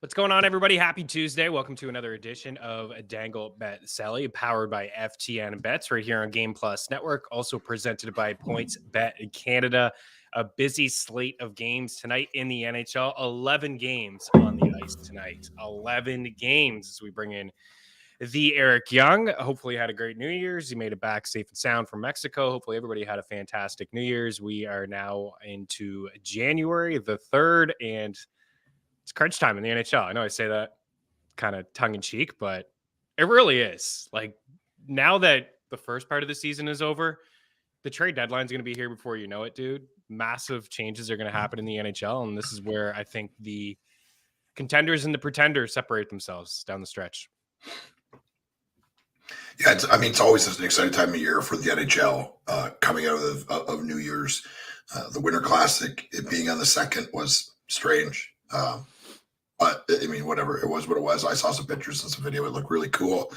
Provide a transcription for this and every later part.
What's going on, everybody? Happy Tuesday. Welcome to another edition of Dangle Bet Sally, powered by FTN Bets right here on Game Plus Network, also presented by Points Bet Canada. A busy slate of games tonight in the NHL. 11 games on the ice tonight. 11 games as we bring in the Eric Young. Hopefully had a great New Year's. He made it back safe and sound from Mexico. Hopefully everybody had a fantastic New Year's. We are now into January the 3rd, and it's crunch time in the NHL. I know I say that kind of tongue in cheek, but it really is. Like, now that the first part of the season is over, the trade deadline is going to be here before you know it, dude. Massive changes are going to happen in the NHL, and this is where I think the contenders and the pretenders separate themselves down the stretch. Yeah, it's always an exciting time of year for the NHL coming out of New Year's. The Winter Classic, it being on the 2nd, was strange. But I mean, whatever, it was what it was. I saw some pictures and some video. It looked really cool.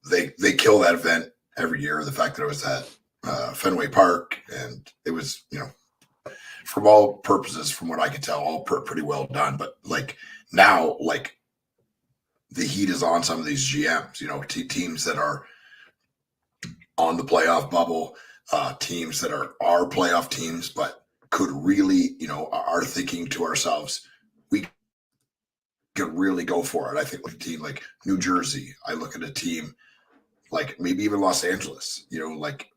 They kill that event every year. The fact that it was at Fenway Park, and it was, from all purposes, from what I could tell, all pretty well done. But now, the heat is on some of these GMs, teams that are on the playoff bubble, teams that are playoff teams, but could really, are thinking to ourselves, we could really go for it. I think like a team like New Jersey, I look at a team like maybe even Los Angeles, like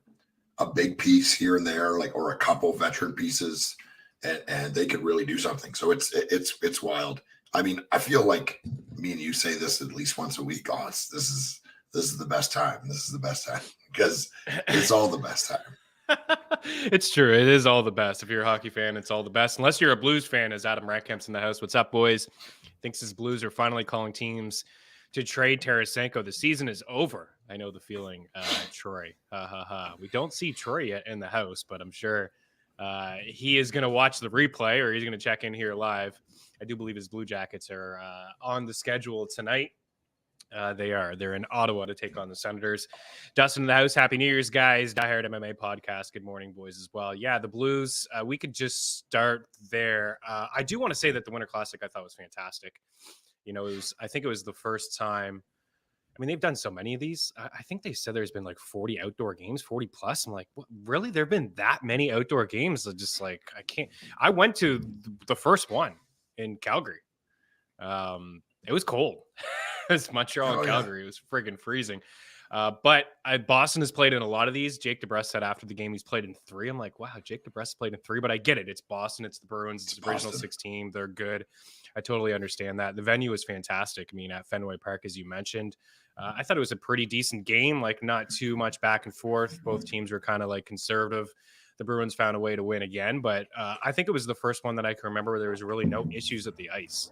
a big piece here and there, or a couple veteran pieces, and they could really do something. So it's wild. I mean, I feel like me and you say this at least once a week. Oh, this is the best time. This is the best time, because it's all the best time. It's true. It is all the best. If you're a hockey fan, it's all the best. Unless you're a Blues fan, as Adam Ratkamp's in the house. What's up, boys? Thinks his Blues are finally calling teams to trade Tarasenko. The season is over. I know the feeling, Troy. We don't see Troy yet in the house, but I'm sure he is going to watch the replay, or he's going to check in here live. I do believe his Blue Jackets are on the schedule tonight. They're in Ottawa to take on the Senators. Dustin in the house. Happy New Year's, guys. Diehard MMA podcast. Good morning, boys, as well. Yeah, the Blues, we could just start there. I do want to say that the Winter Classic I thought was fantastic. I think it was the first time. I mean, they've done so many of these. I think they said there's been like 40 outdoor games, 40 plus. I'm like, what? Really? There have been that many outdoor games? Just like, I can't. I went to the first one in Calgary. It was cold. It's Montreal and Calgary. Yeah. It was friggin' freezing. But Boston has played in a lot of these. Jake DeBrusk said after the game he's played in 3. I'm like, wow, Jake DeBrusk played in 3, but I get it. It's Boston. It's the Bruins. It's the original 6 team. They're good. I totally understand that. The venue is fantastic. I mean, at Fenway Park, as you mentioned, I thought it was a pretty decent game, like not too much back and forth. Both teams were kind of like conservative. The Bruins found a way to win again, but I think it was the first one that I can remember where there was really no issues at the ice.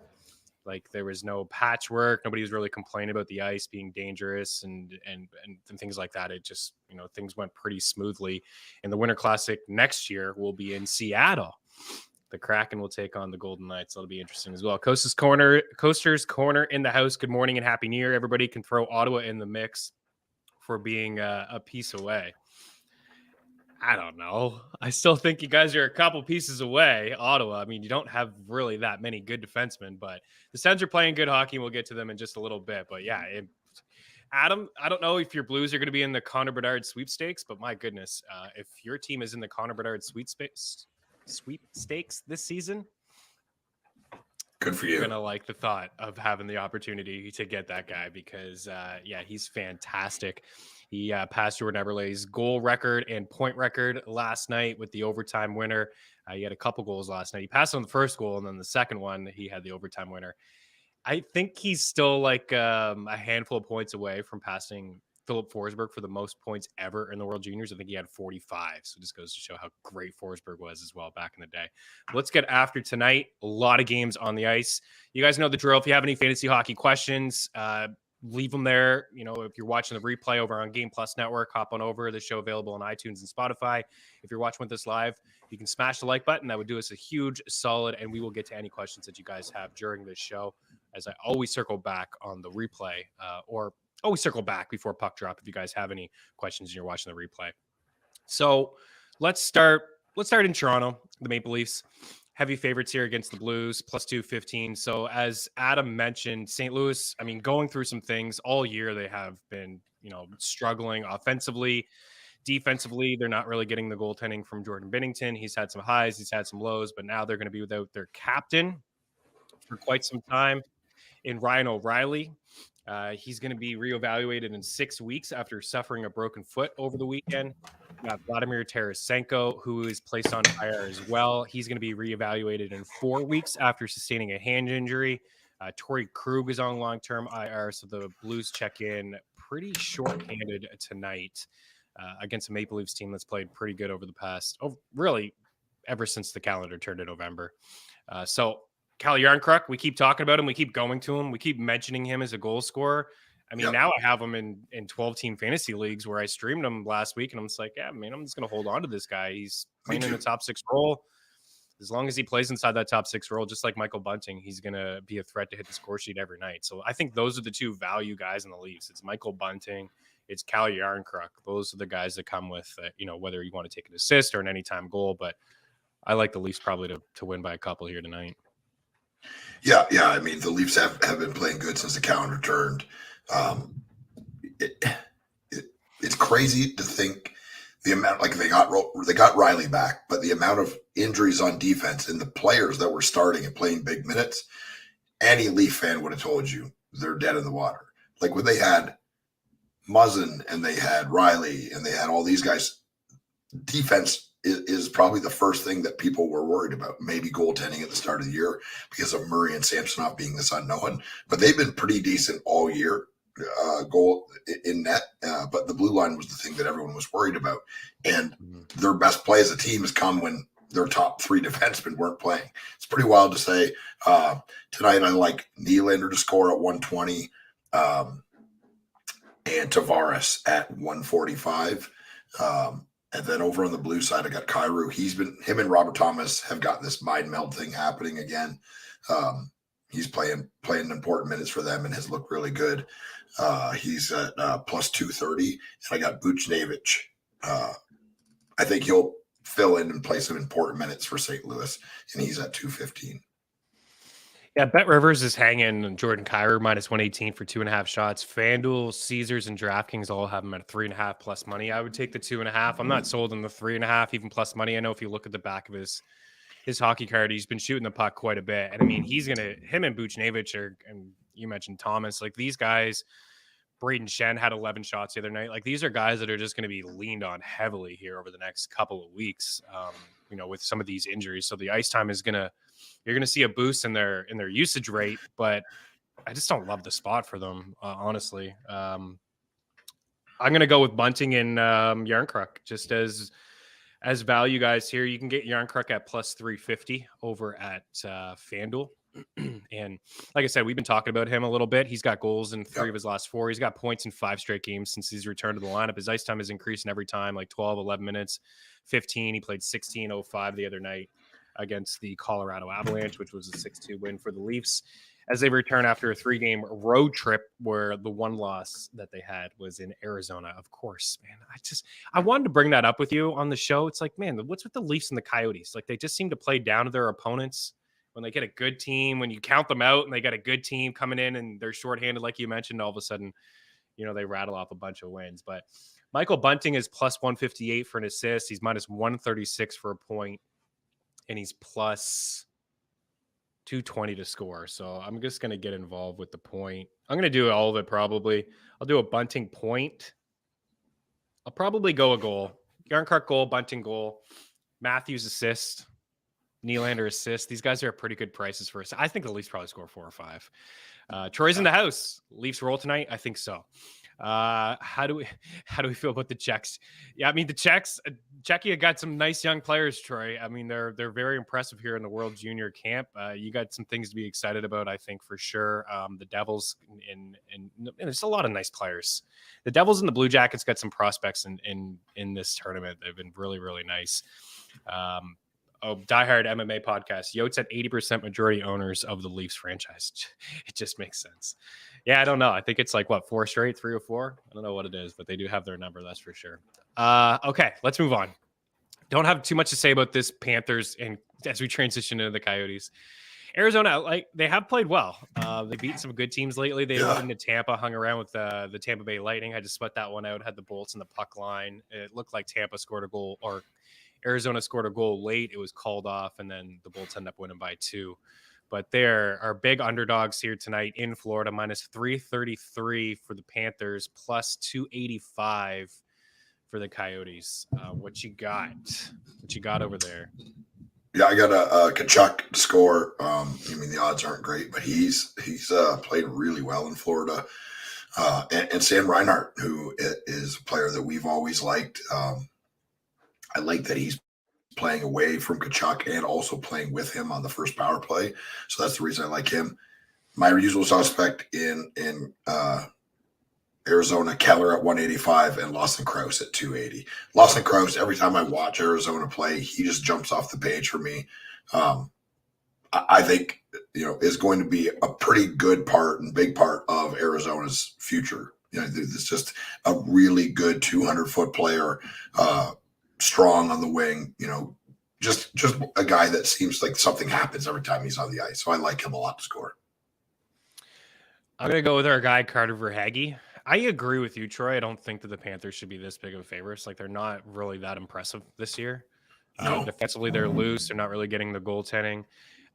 Like, there was no patchwork. Nobody was really complaining about the ice being dangerous and things like that. It just, things went pretty smoothly. And the Winter Classic next year will be in Seattle. The Kraken will take on the Golden Knights. That'll be interesting as well. Coasters Corner in the house. Good morning and Happy New Year. Everybody can throw Ottawa in the mix for being a piece away. I don't know. I still think you guys are a couple pieces away. Ottawa, I mean, you don't have really that many good defensemen, but the Sens are playing good hockey. We'll get to them in just a little bit. But yeah, Adam, I don't know if your Blues are going to be in the Connor Bedard sweepstakes, but my goodness, if your team is in the Connor Bedard sweepstakes this season, good for you. You're going to like the thought of having the opportunity to get that guy because, he's fantastic. He passed Jordan Eberle's goal record and point record last night with the overtime winner. He had a couple goals last night. He passed on the first goal, and then the second one, he had the overtime winner. I think he's still like a handful of points away from passing Philip Forsberg for the most points ever in the World Juniors. I think he had 45. So it just goes to show how great Forsberg was as well back in the day. Let's get after tonight. A lot of games on the ice. You guys know the drill. If you have any fantasy hockey questions, leave them there. If you're watching the replay over on Game Plus Network, hop on over. The show available on iTunes and Spotify. If you're watching with us live, you can smash the like button. That would do us a huge solid, and we will get to any questions that you guys have during this show, as I always circle back on the replay, or always circle back before puck drop if you guys have any questions and you're watching the replay. So let's start in Toronto. The Maple Leafs heavy favorites here against the Blues, plus 215. So as Adam mentioned, St. Louis, I mean, going through some things all year, they have been, struggling offensively. Defensively, they're not really getting the goaltending from Jordan Binnington. He's had some highs, he's had some lows, but now they're going to be without their captain for quite some time in Ryan O'Reilly. He's going to be reevaluated in 6 weeks after suffering a broken foot over the weekend. We got Vladimir Tarasenko, who is placed on IR as well. He's going to be reevaluated in 4 weeks after sustaining a hand injury. Torrey Krug is on long-term IR, so the Blues check in pretty short-handed tonight against a Maple Leafs team that's played pretty good over the past, really, ever since the calendar turned in November. So Cal Yarncrux, we keep talking about him. We keep going to him. We keep mentioning him as a goal scorer. I mean, now I have him in 12-team fantasy leagues where I streamed him last week, and I'm just like, yeah, man, I'm just going to hold on to this guy. He's playing in the top 6 role. As long as he plays inside that top 6 role, just like Michael Bunting, he's going to be a threat to hit the score sheet every night. So I think those are the two value guys in the Leafs. It's Michael Bunting. It's Cal Yarncrux. Those are the guys that come with, whether you want to take an assist or an anytime goal. But I like the Leafs probably to win by a couple here tonight. Yeah. I mean, the Leafs have been playing good since the calendar turned. It's crazy to think the amount, like they got Riley back, but the amount of injuries on defense and the players that were starting and playing big minutes, any Leaf fan would have told you they're dead in the water. Like when they had Muzzin and they had Riley and they had all these guys, defense is probably the first thing that people were worried about. Maybe goaltending at the start of the year because of Murray and Samsonov being this unknown, but they've been pretty decent all year. Goal in net, but the blue line was the thing that everyone was worried about. And their best play as a team has come when their top 3 defensemen weren't playing. It's pretty wild to say. Tonight, I like Nylander to score at 120 and Tavares at 145. And then over on the blue side, I got Kyrou. Him and Robert Thomas have got this mind meld thing happening again. He's playing important minutes for them and has looked really good. He's at plus 230, and I got Buchnevich. I think he'll fill in and play some important minutes for St. Louis, and he's at 215. Yeah, Bet Rivers is hanging Jordan Kyrou minus 118 for 2.5 shots. FanDuel, Caesars, and DraftKings all have him at 3.5 plus money. I would take the 2.5. I'm not sold on the 3.5, even plus money. I know if you look at the back of his hockey card, he's been shooting the puck quite a bit. And I mean, him and Buchnevich and you mentioned Thomas, like these guys, Braden Shen had 11 shots the other night. Like these are guys that are just going to be leaned on heavily here over the next couple of weeks, with some of these injuries. So the ice time you're going to see a boost in their usage rate, but I just don't love the spot for them, honestly. I'm going to go with Bunting and Yarncrux just as value guys here. You can get Yarncrux at plus 350 over at FanDuel. And like I said, we've been talking about him a little bit. He's got goals in 3 of his last 4. He's got points in 5 straight games since he's returned to the lineup. His ice time is increasing every time, like 12, 11 minutes, 15. He played 16:05 the other night against the Colorado Avalanche, which was a 6-2 win for the Leafs as they return after a 3-game road trip where the one loss that they had was in Arizona. Of course, man, I wanted to bring that up with you on the show. It's like, man, what's with the Leafs and the Coyotes? Like they just seem to play down to their opponents when they get a good team, when you count them out and they got a good team coming in and they're shorthanded, like you mentioned, all of a sudden, they rattle off a bunch of wins. But Michael Bunting is plus 158 for an assist. He's minus 136 for a point. And he's plus 220 to score. So I'm just going to get involved with the point. I'm going to do all of it probably. I'll do a Bunting point. I'll probably go a goal. Yarncrux goal, Bunting goal, Matthews assist, Nylander assist. These guys are pretty good prices for us. I think the Leafs probably score 4 or 5. Troy's in the house. Leafs roll tonight? I think so. How do we feel about the Czechs? Yeah, I mean the Czechia got some nice young players, Troy. I mean they're very impressive here in the World Junior Camp. You got some things to be excited about, I think for sure. The Devils and there's a lot of nice players. The Devils and the Blue Jackets got some prospects in this tournament. They've been really, really nice. Diehard MMA podcast. Yotes at 80% majority owners of the Leafs franchise. It just makes sense. Yeah, I don't know. I think it's like 4 straight, 3 or 4. I don't know what it is, but they do have their number. That's for sure. Okay, let's move on. Don't have too much to say about this Panthers, and as we transition into the Coyotes. Arizona, like, they have played well. They beat some good teams lately. They went into Tampa, hung around with the Tampa Bay Lightning. I just sweat that one out. Had the Bolts in the puck line. It looked like Tampa scored a goal, or Arizona scored a goal late. It was called off, and then the Bolts ended up winning by 2. But there are big underdogs here tonight in Florida, minus 333 for the Panthers, plus 285 for the Coyotes. What you got? What you got over there? Yeah, I got a Kachuk to score. I mean, the odds aren't great, but he's played really well in Florida. And Sam Reinhart, who is a player that we've always liked. I like that he's playing away from Kachuk and also playing with him on the first power play. So that's the reason I like him. My usual suspect in Arizona, Keller at 185 and Lawson Krause at 280. Lawson Krause, every time I watch Arizona play, he just jumps off the page for me. I think, is going to be a pretty good part and big part of Arizona's future. It's just a really good 200-foot player, strong on the wing, just a guy that seems like something happens every time he's on the ice. So I like him a lot to score. I'm going to go with our guy, Carter Verhaeghe. I agree with you, Troy. I don't think that the Panthers should be this big of favorites. Like, they're not really that impressive this year. No. Defensively, they're loose. They're not really getting the goaltending.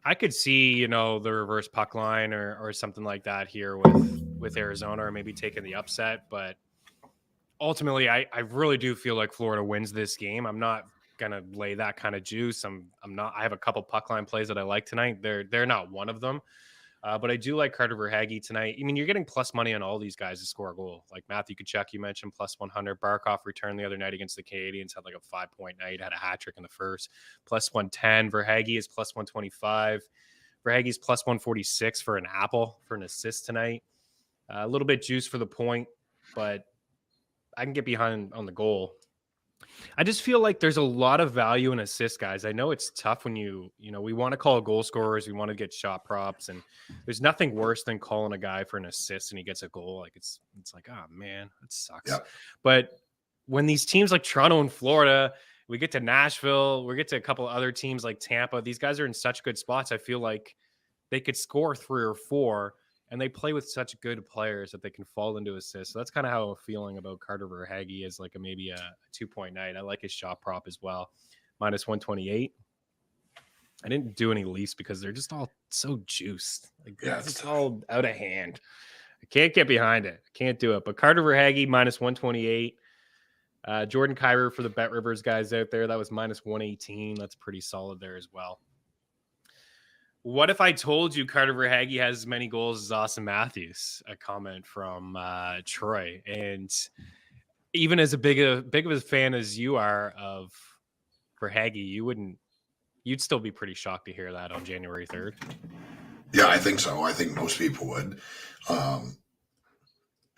I could see, the reverse puck line or something like that here with Arizona, or maybe taking the upset. But ultimately, I really do feel like Florida wins this game. I'm not gonna lay that kind of juice. I'm not. I have a couple puck line plays that I like tonight. They're not one of them. But I do like Carter Verhaeghe tonight. I mean, you're getting plus money on all these guys to score a goal. Like Matthew Tkachuk, you mentioned, plus 100. Barkov returned the other night against the Canadiens, had like a 5-point night, had a hat trick in the first. Plus 110. Verhaeghe is plus 125. Verhaeghe's plus 146 for an assist tonight. A little bit juice for the point, but I can get behind on the goal. I just feel like there's a lot of value in assists, guys. I know it's tough when we want to call goal scorers, we want to get shot props, and there's nothing worse than calling a guy for an assist and he gets a goal. Like it's like, oh man, that sucks. Yeah. But when these teams like Toronto and Florida, we get to Nashville, we get to a couple other teams like Tampa, these guys are in such good spots. I feel like they could score 3 or 4. And they play with such good players that they can fall into assists. So that's kind of how I'm feeling about Carter Verhaeghe as like maybe a 2-point night. I like his shot prop as well. Minus 128. I didn't do any Leafs because they're just all so juiced. Like, it's all out of hand. I can't get behind it. I can't do it. But Carter Verhaeghe, minus 128. Jordan Kyrou for the Bet Rivers guys out there. That was minus 118. That's pretty solid there as well. What if I told you Carter Verhaeghe has as many goals as Austin Matthews? A comment from Troy. And even as big of a fan as you are of Verhaeghe, you'd still be pretty shocked to hear that on January 3rd. Yeah, I think so. I think most people would.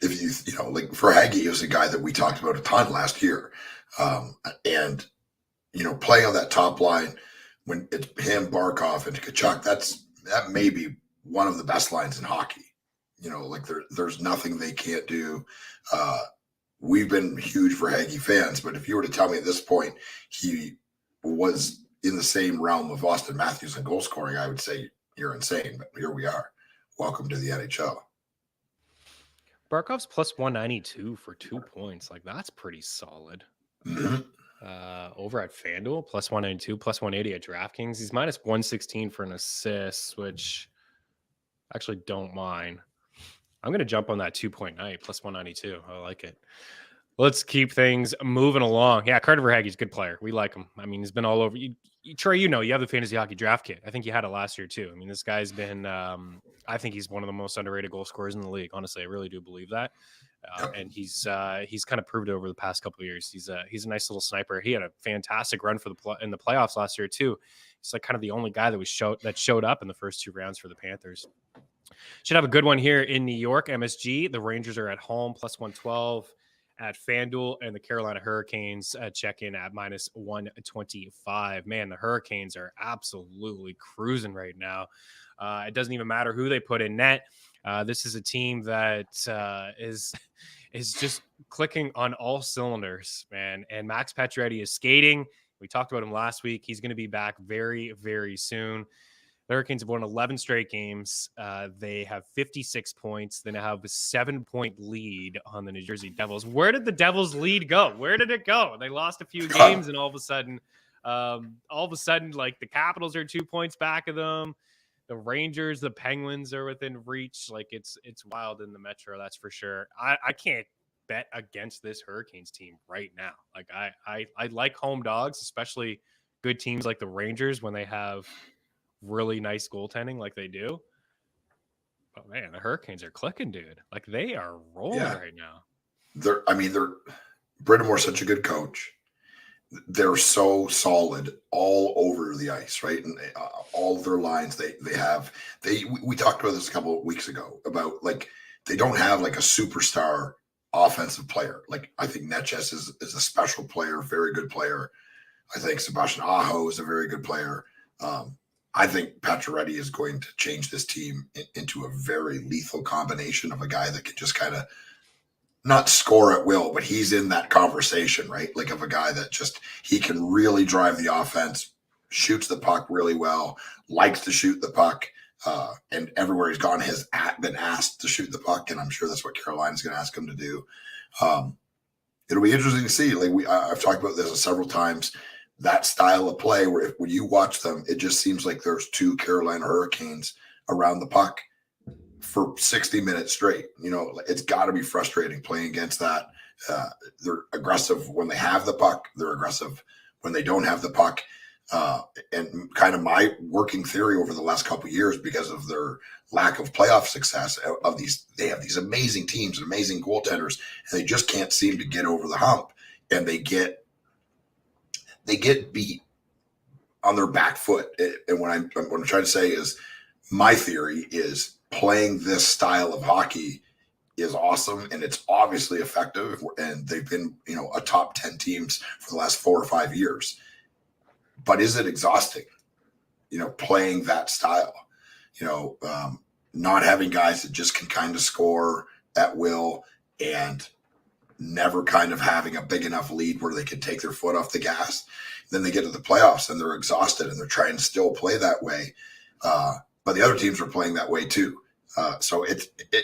If like Verhaeghe is a guy that we talked about a ton last year. And playing on that top line, when it's him, Barkov, and Tkachuk, that may be one of the best lines in hockey. Like there's nothing they can't do. We've been huge Verhaeghe fans, but if you were to tell me at this point he was in the same realm of Austin Matthews in goal scoring, I would say you're insane. But here we are. Welcome to the NHL. Barkov's plus 192 for 2 points. Like, that's pretty solid. Mm-hmm. Over at FanDuel, plus 192, plus 180 at DraftKings. He's minus 116 for an assist, which I actually don't mind. I'm going to jump on that 2-point night, plus 192. I like it. Let's keep things moving along. Yeah, Carter Verhaeghe's a good player. We like him. I mean, he's been all over. Troy, you have the fantasy hockey draft kit. I think you had it last year too. I mean, this guy's been, I think he's one of the most underrated goal scorers in the league. Honestly, I really do believe that. And he's kind of proved it over the past couple of years. He's a nice little sniper. He had a fantastic run for in the playoffs last year too. He's like kind of the only guy that showed up in the first 2 rounds for the Panthers. Should have a good one here in New York. MSG. The Rangers are at home, plus 112 at FanDuel, and the Carolina Hurricanes check in at minus 125. Man, the Hurricanes are absolutely cruising right now. It doesn't even matter who they put in net. This is a team that is just clicking on all cylinders, man. And Max Pacioretty is skating. We talked about him last week. He's going to be back very, very soon. The Hurricanes have won 11 straight games. They have 56 points. They now have a 7-point lead on the New Jersey Devils. Where did the Devils lead go? Where did it go? They lost a few games, and all of a sudden, like the Capitals are 2 points back of them. The Rangers, the Penguins are within reach. Like it's wild in the Metro, that's for sure. I can't bet against this Hurricanes team right now. Like I like home dogs, especially good teams like the Rangers when they have really nice goaltending like they do. But man, the Hurricanes are clicking, dude. Like they are rolling right now. They're Brittamore's such a good coach. They're so solid all over the ice, right? And all of their lines, we talked about this a couple of weeks ago about like they don't have like a superstar offensive player. Like I think Netches is a special player, very good player. I think Sebastian Aho is a very good player. I think Pacioretty is going to change this team into a very lethal combination of a guy that can just kind of not score at will, but he's in that conversation, right? Like of a guy that just, he can really drive the offense, shoots the puck really well, likes to shoot the puck. And everywhere he's gone has been asked to shoot the puck. And I'm sure that's what Carolina's going to ask him to do. It'll be interesting to see. Like I've talked about this several times. That style of play where when you watch them, it just seems like there's two Carolina Hurricanes around the puck for 60 minutes straight. You know, it's got to be frustrating playing against that. They're aggressive when they have the puck. They're aggressive when they don't have the puck. And kind of my working theory over the last couple of years, because of their lack of playoff success they have these amazing teams and amazing goaltenders, and they just can't seem to get over the hump. And they get beat on their back foot. And what I'm trying to say is my theory is playing this style of hockey is awesome. And it's obviously effective. And they've been, a top 10 teams for the last 4 or 5 years. But is it exhausting, playing that style, not having guys that just can kind of score at will and never kind of having a big enough lead where they can take their foot off the gas. Then they get to the playoffs and they're exhausted and they're trying to still play that way. But the other teams are playing that way too. So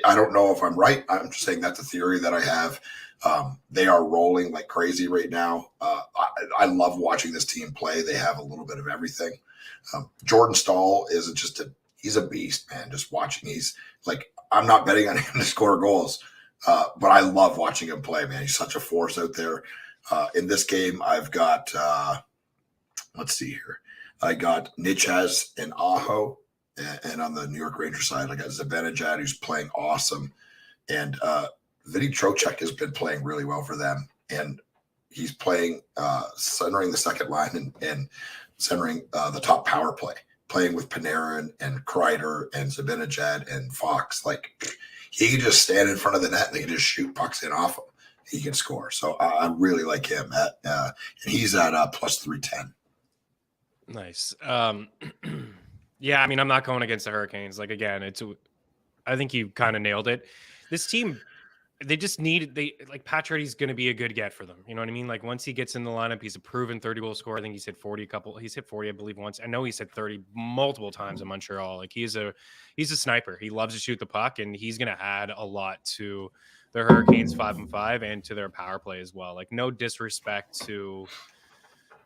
I don't know if I'm right. I'm just saying that's a theory that I have. They are rolling like crazy right now. I love watching this team play. They have a little bit of everything. Jordan Stahl is he's a beast, man. Just watching, he's like, I'm not betting on him to score goals. But I love watching him play, man. He's such a force out there. In this game, I've got, let's see here. I got Netches and Aho. And on the New York Rangers side, I got Zibanejad, who's playing awesome. And Vinny Trocheck has been playing really well for them. And he's playing, centering the second line and centering the top power play, playing with Panarin and Kreider and Zibanejad and Fox. Like, he can just stand in front of the net and they can just shoot pucks in off him. He can score. So I really like him. And he's at plus 310. Nice. Yeah, I mean, I'm not going against the Hurricanes. Like, again, I think you kind of nailed it. This team, they just Pacioretty's going to be a good get for them. You know what I mean? Like, once he gets in the lineup, he's a proven 30-goal scorer. I think he's hit 40 He's hit 40, I believe, once. I know he's hit 30 multiple times in Montreal. Like, he's a sniper. He loves to shoot the puck, and he's going to add a lot to the Hurricanes 5-5 and to their power play as well. Like, no disrespect to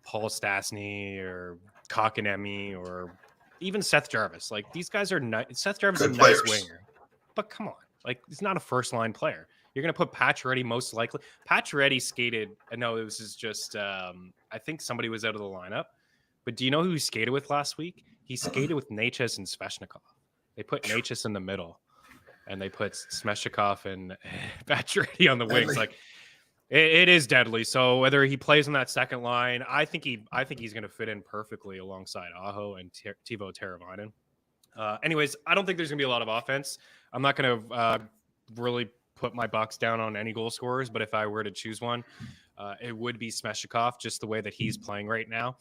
Paul Stastny or Kotkaniemi or even Seth Jarvis. Like, these guys are nice. Seth Jarvis is a nice winger, but come on, like, he's not a first line player. You're going to put Pacioretty most likely. Pacioretty skated. I know this is just. I think somebody was out of the lineup, but do you know who he skated with last week? He skated with Netches and Svechnikov. They put Netches in the middle, and they put Svechnikov and Pacioretty on the wings. Like, it is deadly. So whether he plays on that second line, I think he's going to fit in perfectly alongside Aho and Teuvo Teravainen. Anyways, I don't think there's going to be a lot of offense. I'm not going to really put my bucks down on any goal scorers, but if I were to choose one, it would be Svechnikov, just the way that he's playing right now.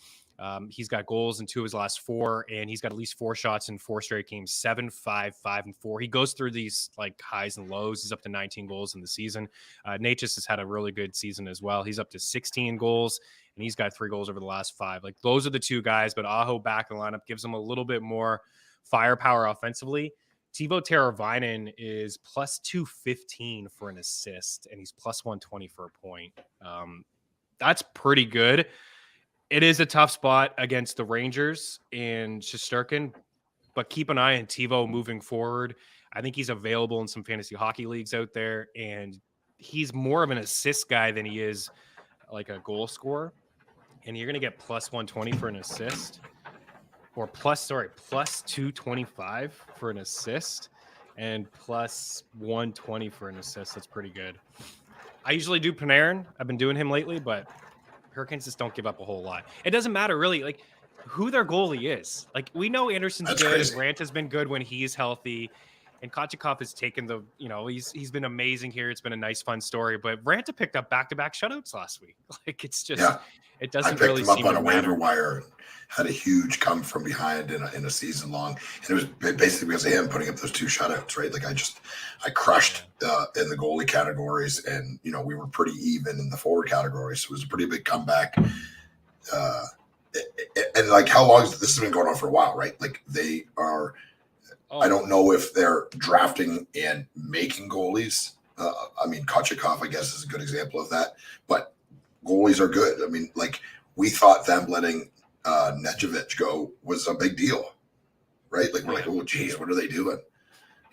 He's got goals in 2 of his last 4, and he's got at least 4 shots in 4 straight games, 7, 5, 5, and 4. He goes through these like highs and lows. He's up to 19 goals in the season. Natchez has had a really good season as well. He's up to 16 goals, and he's got 3 goals over the last 5. Like those are the 2 guys, but Aho back in the lineup gives him a little bit more firepower offensively. Teuvo Teravainen is plus 215 for an assist, and he's plus 120 for a point. That's pretty good. It is a tough spot against the Rangers and Shesterkin, but keep an eye on Teuvo moving forward. I think he's available in some fantasy hockey leagues out there, and he's more of an assist guy than he is like a goal scorer. And you're going to get plus 120 for an assist, or plus 225 for an assist, and plus 120 for an assist. That's pretty good. I usually do Panarin. I've been doing him lately, but Hurricanes just don't give up a whole lot. It doesn't matter really like who their goalie is. Like we know Anderson's That's good. crazy. Rant has been good when he's healthy. And Kochetkov has taken the, he's been amazing here. It's been a nice, fun story. But Ranta picked up back-to-back shutouts last week. Like it's just, it doesn't really seem to matter. I picked him up on a waiver wire, had a huge come from behind in a season long, and it was basically because of him putting up those 2 shutouts, right? Like I crushed in the goalie categories, and we were pretty even in the forward categories. So it was a pretty big comeback. And like, how long has this been going on for a while, right? Like they are. I don't know if they're drafting and making goalies. I mean, Kochetkov, I guess, is a good example of that. But goalies are good. I mean, like we thought them letting Nedeljkovic go was a big deal, right? Like we're like, oh, geez, what are they doing?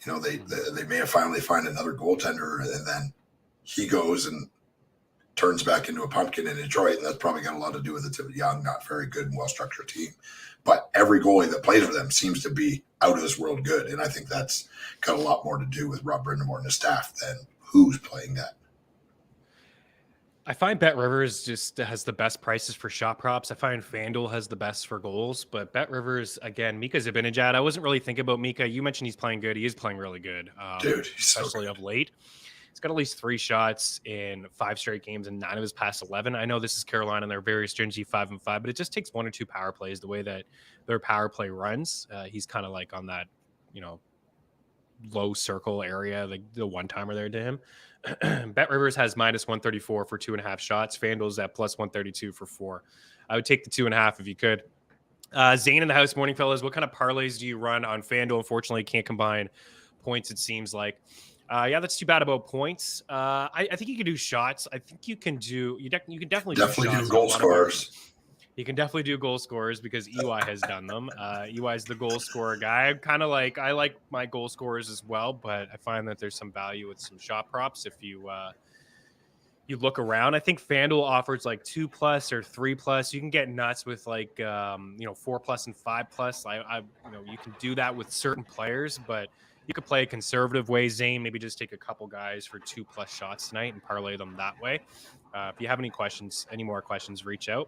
They may have finally find another goaltender, and then he goes and turns back into a pumpkin in Detroit, and that's probably got a lot to do with it's a young, not very good and well-structured team. But every goalie that plays for them seems to be out of this world good, and I think that's got a lot more to do with Rob Brindamore and his staff than who's playing that. I find Bet Rivers just has the best prices for shot props. I find FanDuel has the best for goals, but Bet Rivers, again, Mika Zibanejad, I wasn't really thinking about Mika. You mentioned he's playing good. He is playing really good. Dude, he's especially so of late. He's got at least 3 shots in 5 straight games and 9 of his past 11. I know this is Carolina and they're very stringy 5-5, but it just takes 1 or 2 power plays the way that their power play runs. He's kind of like on that, low circle area, like the one-timer there to him. Bet Rivers has minus 134 for 2.5 shots. FanDuel's at plus 132 for 4. I would take the 2.5 if you could. Zane in the house, morning fellas. What kind of parlays do you run on FanDuel? Unfortunately, can't combine points, it seems like. That's too bad about points. I think you can do shots. I think you can do. You can definitely do goal scorers. You can definitely do goal scorers because EY has done them. EY is the goal scorer guy. I like my goal scorers as well, but I find that there's some value with some shot props if you look around. I think FanDuel offers like 2+ or 3+. You can get nuts with like 4+ and 5+. You can do that with certain players, but you could play a conservative way, Zane. Maybe just take a couple guys for 2+ shots tonight and parlay them that way. If you have any more questions, reach out.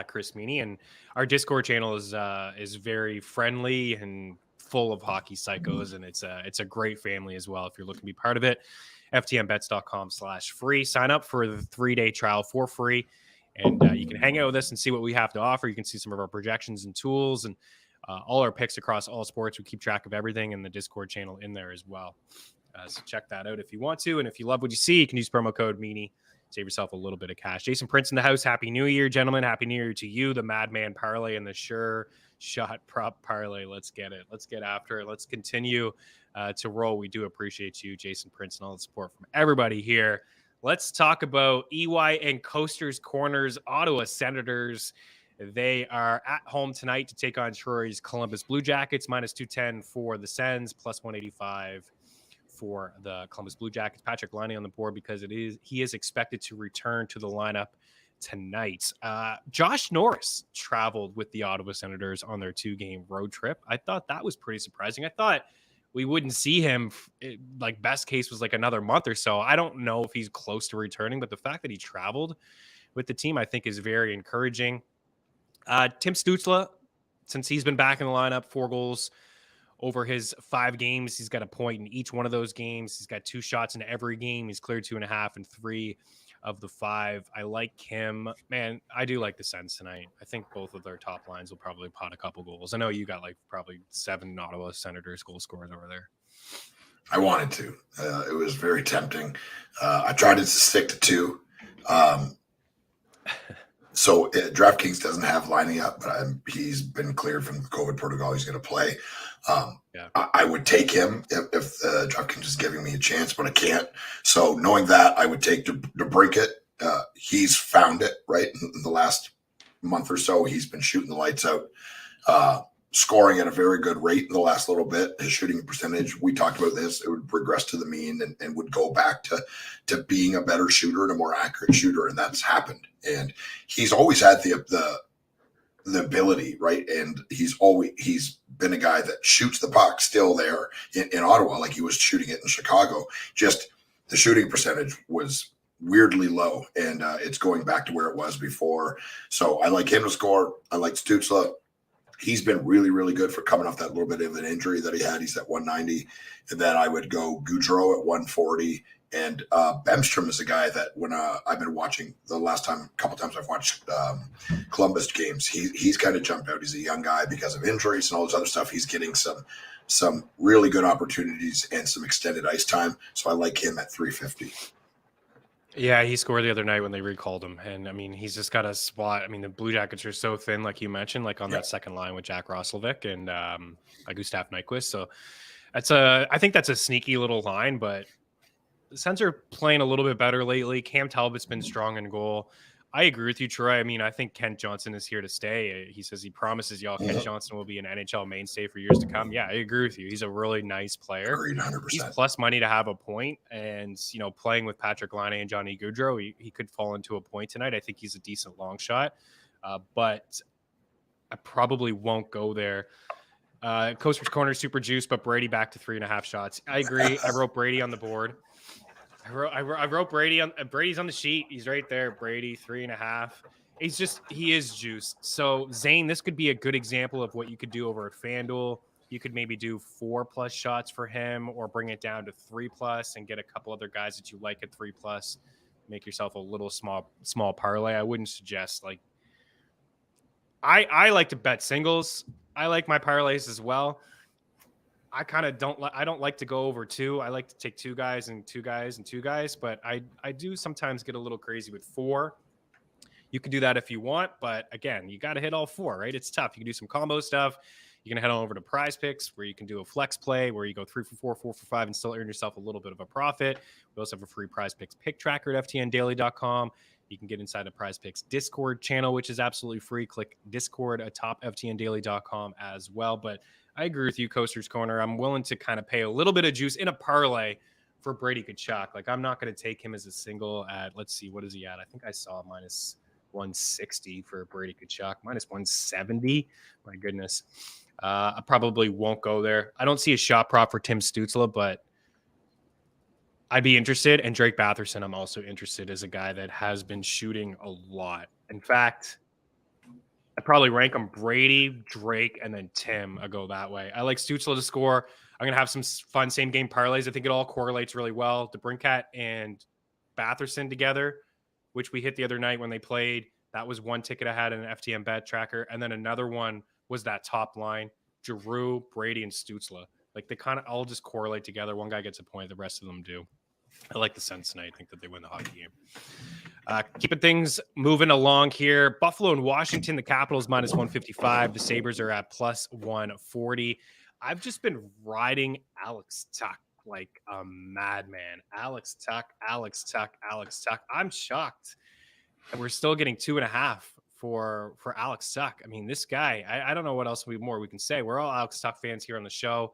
Chris Meaney, and our Discord channel is very friendly and full of hockey psychos, and it's a great family as well. If you're looking to be part of it, ftnbets.com/free. Sign up for the 3-day trial for free, and you can hang out with us and see what we have to offer. You can see some of our projections and tools and all our picks across all sports. We keep track of everything in the Discord channel in there as well. So check that out if you want to, and if you love what you see, you can use promo code Meaney. Save yourself a little bit of cash. Jason Prince in the house. Happy New Year, gentlemen. Happy New Year to you, the Madman Parlay and the Sure Shot Prop Parlay. Let's get it. Let's get after it. Let's continue to roll. We do appreciate you, Jason Prince, and all the support from everybody here. Let's talk about EY and Coasters Corners, Ottawa Senators. They are at home tonight to take on Troy's Columbus Blue Jackets, minus 210 for the Sens, plus 185 for the Columbus Blue Jackets. Patrick Laine on the board because he is expected to return to the lineup tonight. Josh Norris traveled with the Ottawa Senators on their 2-game road trip. I thought that was pretty surprising. I thought we wouldn't see him, like best case was like another month or so. I don't know if he's close to returning, but the fact that he traveled with the team, I think is very encouraging. Tim Stützle, since he's been back in the lineup, 4 goals over his 5 games. He's got a point in each one of those games. He's got 2 shots in every game. He's cleared 2.5 and 3 of the 5. I like him. Man, I do like the Sens tonight. I think both of their top lines will probably pot a couple goals. I know you got like probably 7 Ottawa Senators goal scorers over there. I wanted to. It was very tempting. I tried to stick to 2. So DraftKings doesn't have lining up, but he's been cleared from the COVID protocol. He's going to play. I would take him if DraftKings is giving me a chance, but I can't. So knowing that, I would take DeBrincat. He's found it, right? In the last month or so, he's been shooting the lights out, scoring at a very good rate in the last little bit. His shooting percentage, we talked about this, it would regress to the mean and would go back to being a better shooter and a more accurate shooter, and that's happened. And he's always had the ability, right? And he's been a guy that shoots the puck still there in Ottawa, like he was shooting it in Chicago. Just the shooting percentage was weirdly low, and it's going back to where it was before. So I like him to score. I like Stützle. He's been really, really good for coming off that little bit of an injury that he had. He's at 190. And then I would go Gaudreau at 140. And Bemstrom is a guy that when I've been watching couple times I've watched Columbus games, he's kind of jumped out. He's a young guy because of injuries and all this other stuff. He's getting some really good opportunities and some extended ice time. So I like him at 350. Yeah, he scored the other night when they recalled him. And I mean, he's just got a spot. I mean, the Blue Jackets are so thin, like you mentioned, like on that second line with Jack Roslovic and Gustav Nyquist. So I think that's a sneaky little line, but the Sens are playing a little bit better lately. Cam Talbot's been strong in goal. I agree with you, Troy. I mean, I think Kent Johnson is here to stay. He says he promises y'all Kent Johnson will be an NHL mainstay for years to come. Yeah, I agree with you. He's a really nice player. Agreed, 100%. He's plus money to have a point. And, playing with Patrick Laine and Johnny Gaudreau, he could fall into a point tonight. I think he's a decent long shot. But I probably won't go there. Coaster's Corner, super juice, but Brady back to 3.5 shots. I agree. I wrote Brady on the board. I wrote Brady on Brady's on the sheet. He's right there. Brady 3.5. He is juiced. So Zane, this could be a good example of what you could do over at FanDuel. You could maybe do 4+ shots for him or bring it down to 3+ and get a couple other guys that you like at 3+. Make yourself a little small parlay. I wouldn't suggest I like to bet singles. I like my parlays as well. I kind of don't like to go over 2. I like to take 2 guys and 2 guys and 2 guys, but I do sometimes get a little crazy with 4. You can do that if you want, but again, you got to hit all 4, right? It's tough. You can do some combo stuff. You can head on over to Prize Picks where you can do a flex play where you go 3 for 4, 4 for 5 and still earn yourself a little bit of a profit. We also have a free Prize Picks pick tracker at ftndaily.com. You can get inside the Prize Picks Discord channel, which is absolutely free. Click Discord atop ftndaily.com as well. But I agree with you, Coaster's Corner. I'm willing to kind of pay a little bit of juice in a parlay for Brady Tkachuk. I'm not going to take him as a single at, let's see, what is he at? I think I saw minus 160 for Brady Tkachuk, minus 170. My goodness. I probably won't go there. I don't see a shot prop for Tim Stützle, but I'd be interested. And Drake Batherson, I'm also interested as a guy that has been shooting a lot. In fact, I'd probably rank them Brady, Drake, and then Tim. I go that way. I like Stützle to score. I'm going to have some fun same-game parlays. I think it all correlates really well. DeBrincat and Batherson together, which we hit the other night when they played. That was one ticket I had in an FTN bet tracker. And then another one was that top line, Giroux, Brady, and Stützle. They kind of all just correlate together. One guy gets a point. The rest of them do. I like the Sens tonight. I think that they win the hockey game. Keeping things moving along here. Buffalo and Washington, the Capitals minus 155. The Sabres are at plus 140. I've just been riding Alex Tuch like a madman. Alex Tuch. I'm shocked. And we're still getting 2.5 for Alex Tuch. I mean, this guy, I don't know what else we can say. We're all Alex Tuch fans here on the show.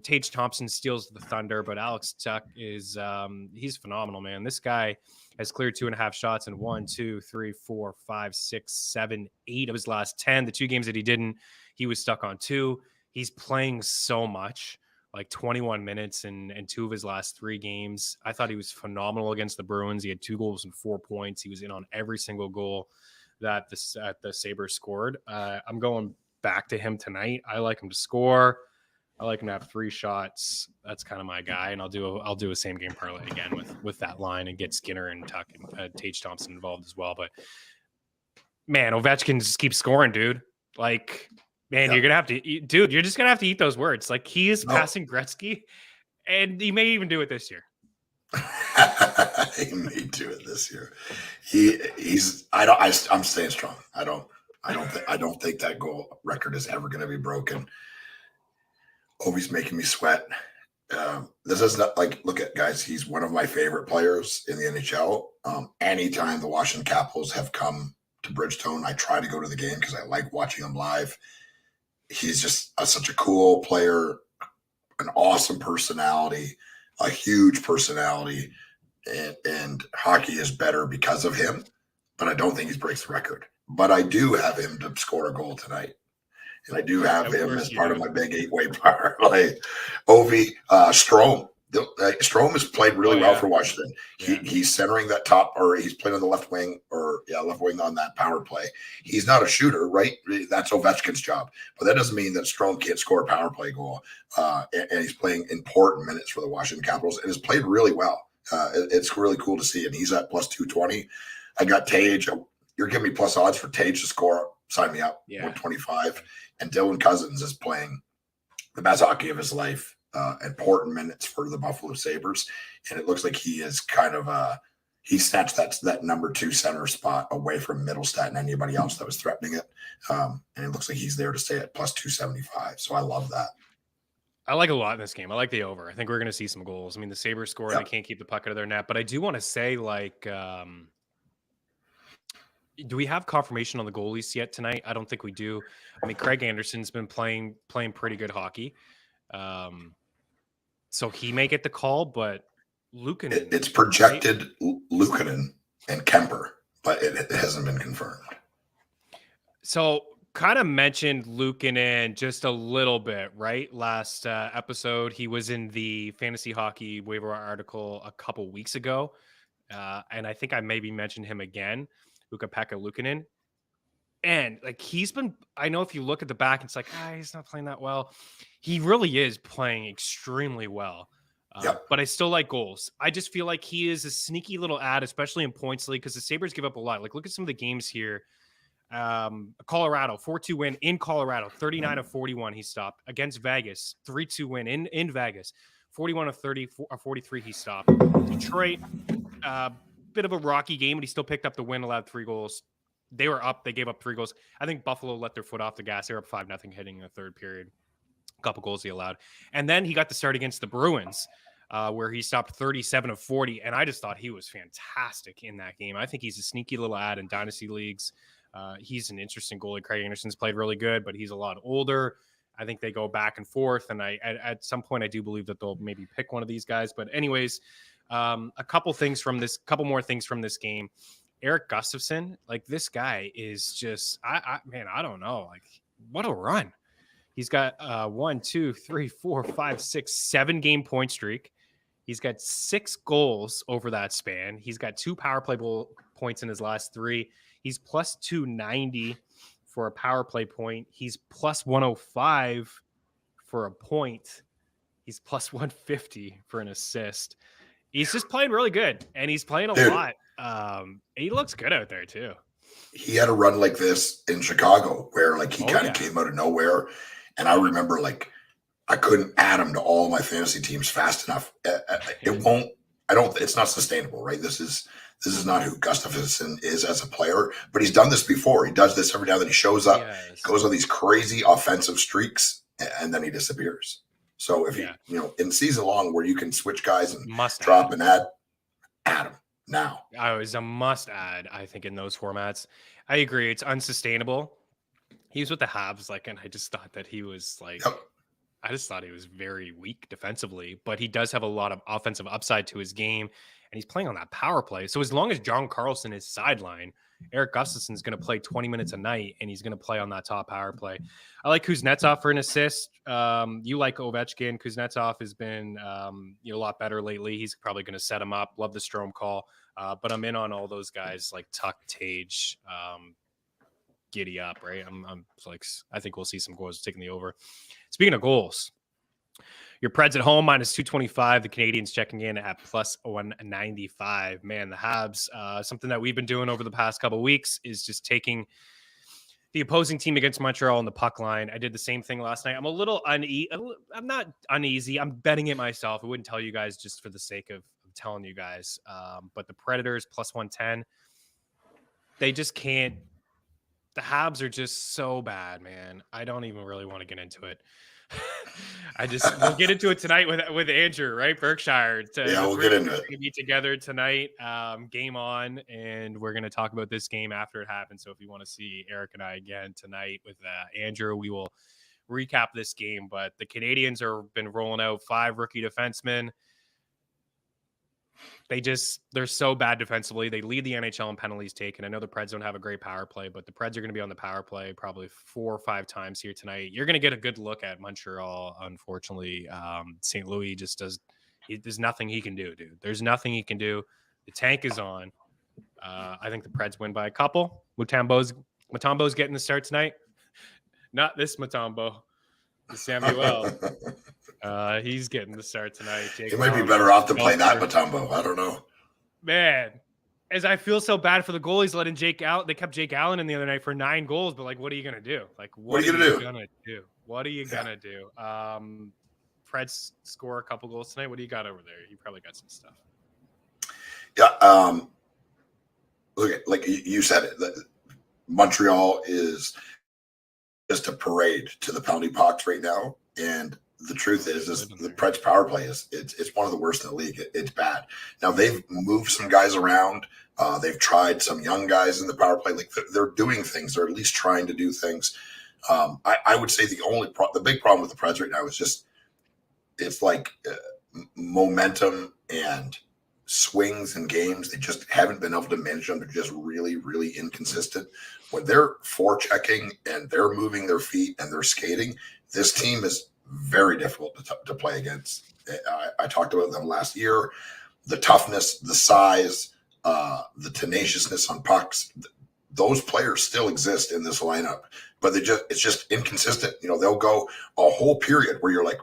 Tage Thompson steals the Thunder, but Alex Tuch is he's phenomenal, man. This guy has cleared 2.5 shots in 1, 2, 3, 4, 5, 6, 7, 8 of his last 10. The 2 games that he didn't, he was stuck on 2. He's playing so much, 21 minutes in 2 of his last 3 games. I thought he was phenomenal against the Bruins. He had 2 goals and 4 points. He was in on every single goal that the Sabres scored. I'm going back to him tonight. I like him to score. I like him to have 3 shots. That's kind of my guy, and I'll do a same game parlay again with that line and get Skinner and Tuck and Tage Thompson involved as well. But man, Ovechkin just keeps scoring, dude. Like, man, you're gonna have to, dude. You're just gonna have to eat those words. Like, he is passing Gretzky, and he may even do it this year. He may do it this year. I'm staying strong. I don't think that goal record is ever going to be broken. Ovi's making me sweat. This is not like, look at guys. He's one of my favorite players in the NHL. Anytime the Washington Capitals have come to Bridgestone, I try to go to the game because I like watching him live. He's just such a cool player, an awesome personality, a huge personality, and hockey is better because of him. But I don't think he breaks the record. But I do have him to score a goal tonight. And I do have him as part of my big 8-way parlay. Ovi, Strome. Strome has played really well for Washington. He's centering that top, or he's playing on the left wing, left wing on that power play. He's not a shooter, right? That's Ovechkin's job. But that doesn't mean that Strome can't score a power play goal. And he's playing important minutes for the Washington Capitals and has played really well. It's really cool to see. And he's at plus 220. I got Tage. You're giving me plus odds for Tage to score. Sign me up. 125. And Dylan Cousins is playing the best hockey of his life. Important minutes for the Buffalo Sabres. And it looks like he is kind of he snatched that number 2 center spot away from Middlestat and anybody else that was threatening it. And it looks like he's there to stay at plus 275. So I love that. I like a lot in this game. I like the over. I think we're going to see some goals. I mean, the Sabres score, they can't keep the puck out of their net. But I do want to say, like, do we have confirmation on the goalies yet tonight? I don't think we do. I mean, Craig Anderson's been playing pretty good hockey. So he may get the call, but Luukkonen. It's projected, right? Luukkonen and Kemper, but it hasn't been confirmed. So kind of mentioned Luukkonen just a little bit, right? Last episode, he was in the fantasy hockey waiver article a couple weeks ago. And I think I maybe mentioned him again, Ukko-Pekka Luukkonen. And like I know if you look at the back, it's like, he's not playing that well. He really is playing extremely well. But I still like goals. I just feel like he is a sneaky little ad, especially in points league, because the Sabres give up a lot. Like, look at some of the games here. Colorado, 4-2 win in Colorado, 39 of 41 he stopped. Against Vegas, 3-2 win in Vegas, 41 of 43 he stopped. Detroit, bit of a rocky game, but he still picked up the win, allowed 3 goals. They were up. They gave up 3 goals. I think Buffalo let their foot off the gas. They were up 5-0 heading in the third period. A couple goals he allowed. And then he got the start against the Bruins, where he stopped 37 of 40. And I just thought he was fantastic in that game. I think he's a sneaky little ad in dynasty leagues. He's an interesting goalie. Craig Anderson's played really good, but he's a lot older. I think they go back and forth. And at some point, I do believe that they'll maybe pick one of these guys. But anyways, a couple more things from this game. Eric Gustafsson, like, this guy is just, I don't know, like, what a run. He's got 7 game point streak. He's got 6 goals over that span. He's got 2 power play points in his last 3. He's plus 290 for a power play point. He's plus 105 for a point. He's plus 150 for an assist. He's just playing really good, and he's playing a lot. He looks good out there too. He had a run like this in Chicago where like he kind of came out of nowhere. And I remember like I couldn't add him to all my fantasy teams fast enough. It's not sustainable, right? This is not who Gustafsson is as a player, but he's done this before. He does this every now and then. He shows up, goes on these crazy offensive streaks, and then he disappears. So if in season long where you can switch guys and drop and add him now. It was a must add, I think, in those formats. I agree. It's unsustainable. He was with the Habs, and I just thought that he was I just thought he was very weak defensively, but he does have a lot of offensive upside to his game, and he's playing on that power play. So as long as John Carlson is sidelined, Eric Gustafsson is going to play 20 minutes a night, and he's going to play on that top power play. I like Kuznetsov for an assist. You like Ovechkin. Kuznetsov has been a lot better lately. He's probably going to set him up. Love the Strome call. But I'm in on all those guys like Tuck, Tage, giddy up, right? I'm like, I think we'll see some goals taking the over. Speaking of goals, Your Preds at home -225. The Canadians checking in at +195. Man, the Habs, something that we've been doing over the past couple of weeks is just taking the opposing team against Montreal on the puck line. I did the same thing last night. I'm a little uneasy. I'm not uneasy. I'm betting it myself. I wouldn't tell you guys just for the sake of telling you guys. But the Predators +110, they just can't. The Habs are just so bad, man. I don't even really want to get into it. We'll get into it tonight with Andrew, right? Berkshire. We'll get into it. We're going to be together tonight, game on, and we're going to talk about this game after it happens. So if you want to see Eric and I again tonight with Andrew, we will recap this game. But the Canadians have been rolling out 5 rookie defensemen. They're so bad defensively. They lead the NHL in penalties taken. I know the Preds don't have a great power play, but the Preds are going to be on the power play probably 4 or 5 times here tonight. You're going to get a good look at Montreal. Unfortunately, St. Louis just there's nothing he can do, dude. There's nothing he can do. The tank is on. I think the Preds win by a couple. Mutombo's getting the start tonight. Not this Mutombo. Samuel. He's getting the start tonight. He might be better off to play that Mutombo. I don't know. Man, as I feel so bad for the goalies letting Jake out. They kept Jake Allen in the other night for 9 goals, but like, what are you gonna do? Like, what are you gonna do? What are you gonna do? Preds score a couple goals tonight. What do you got over there? You probably got some stuff. Yeah. Look at, like you said it. Montreal is just a parade to the penalty box right now, and the truth is the Preds power play it's one of the worst in the league. It's bad. Now they've moved some guys around. They've tried some young guys in the power play. Like they're doing things. They're at least trying to do things. I would say the big problem with the Preds right now is just it's like momentum and swings in games. They just haven't been able to manage them. They're just really, really inconsistent. When they're forechecking and they're moving their feet and they're skating, this team is very difficult to play against. I talked about them last year. The toughness, the size, the tenaciousness on pucks, those players still exist in this lineup, but it's just inconsistent. They'll go a whole period where you're like,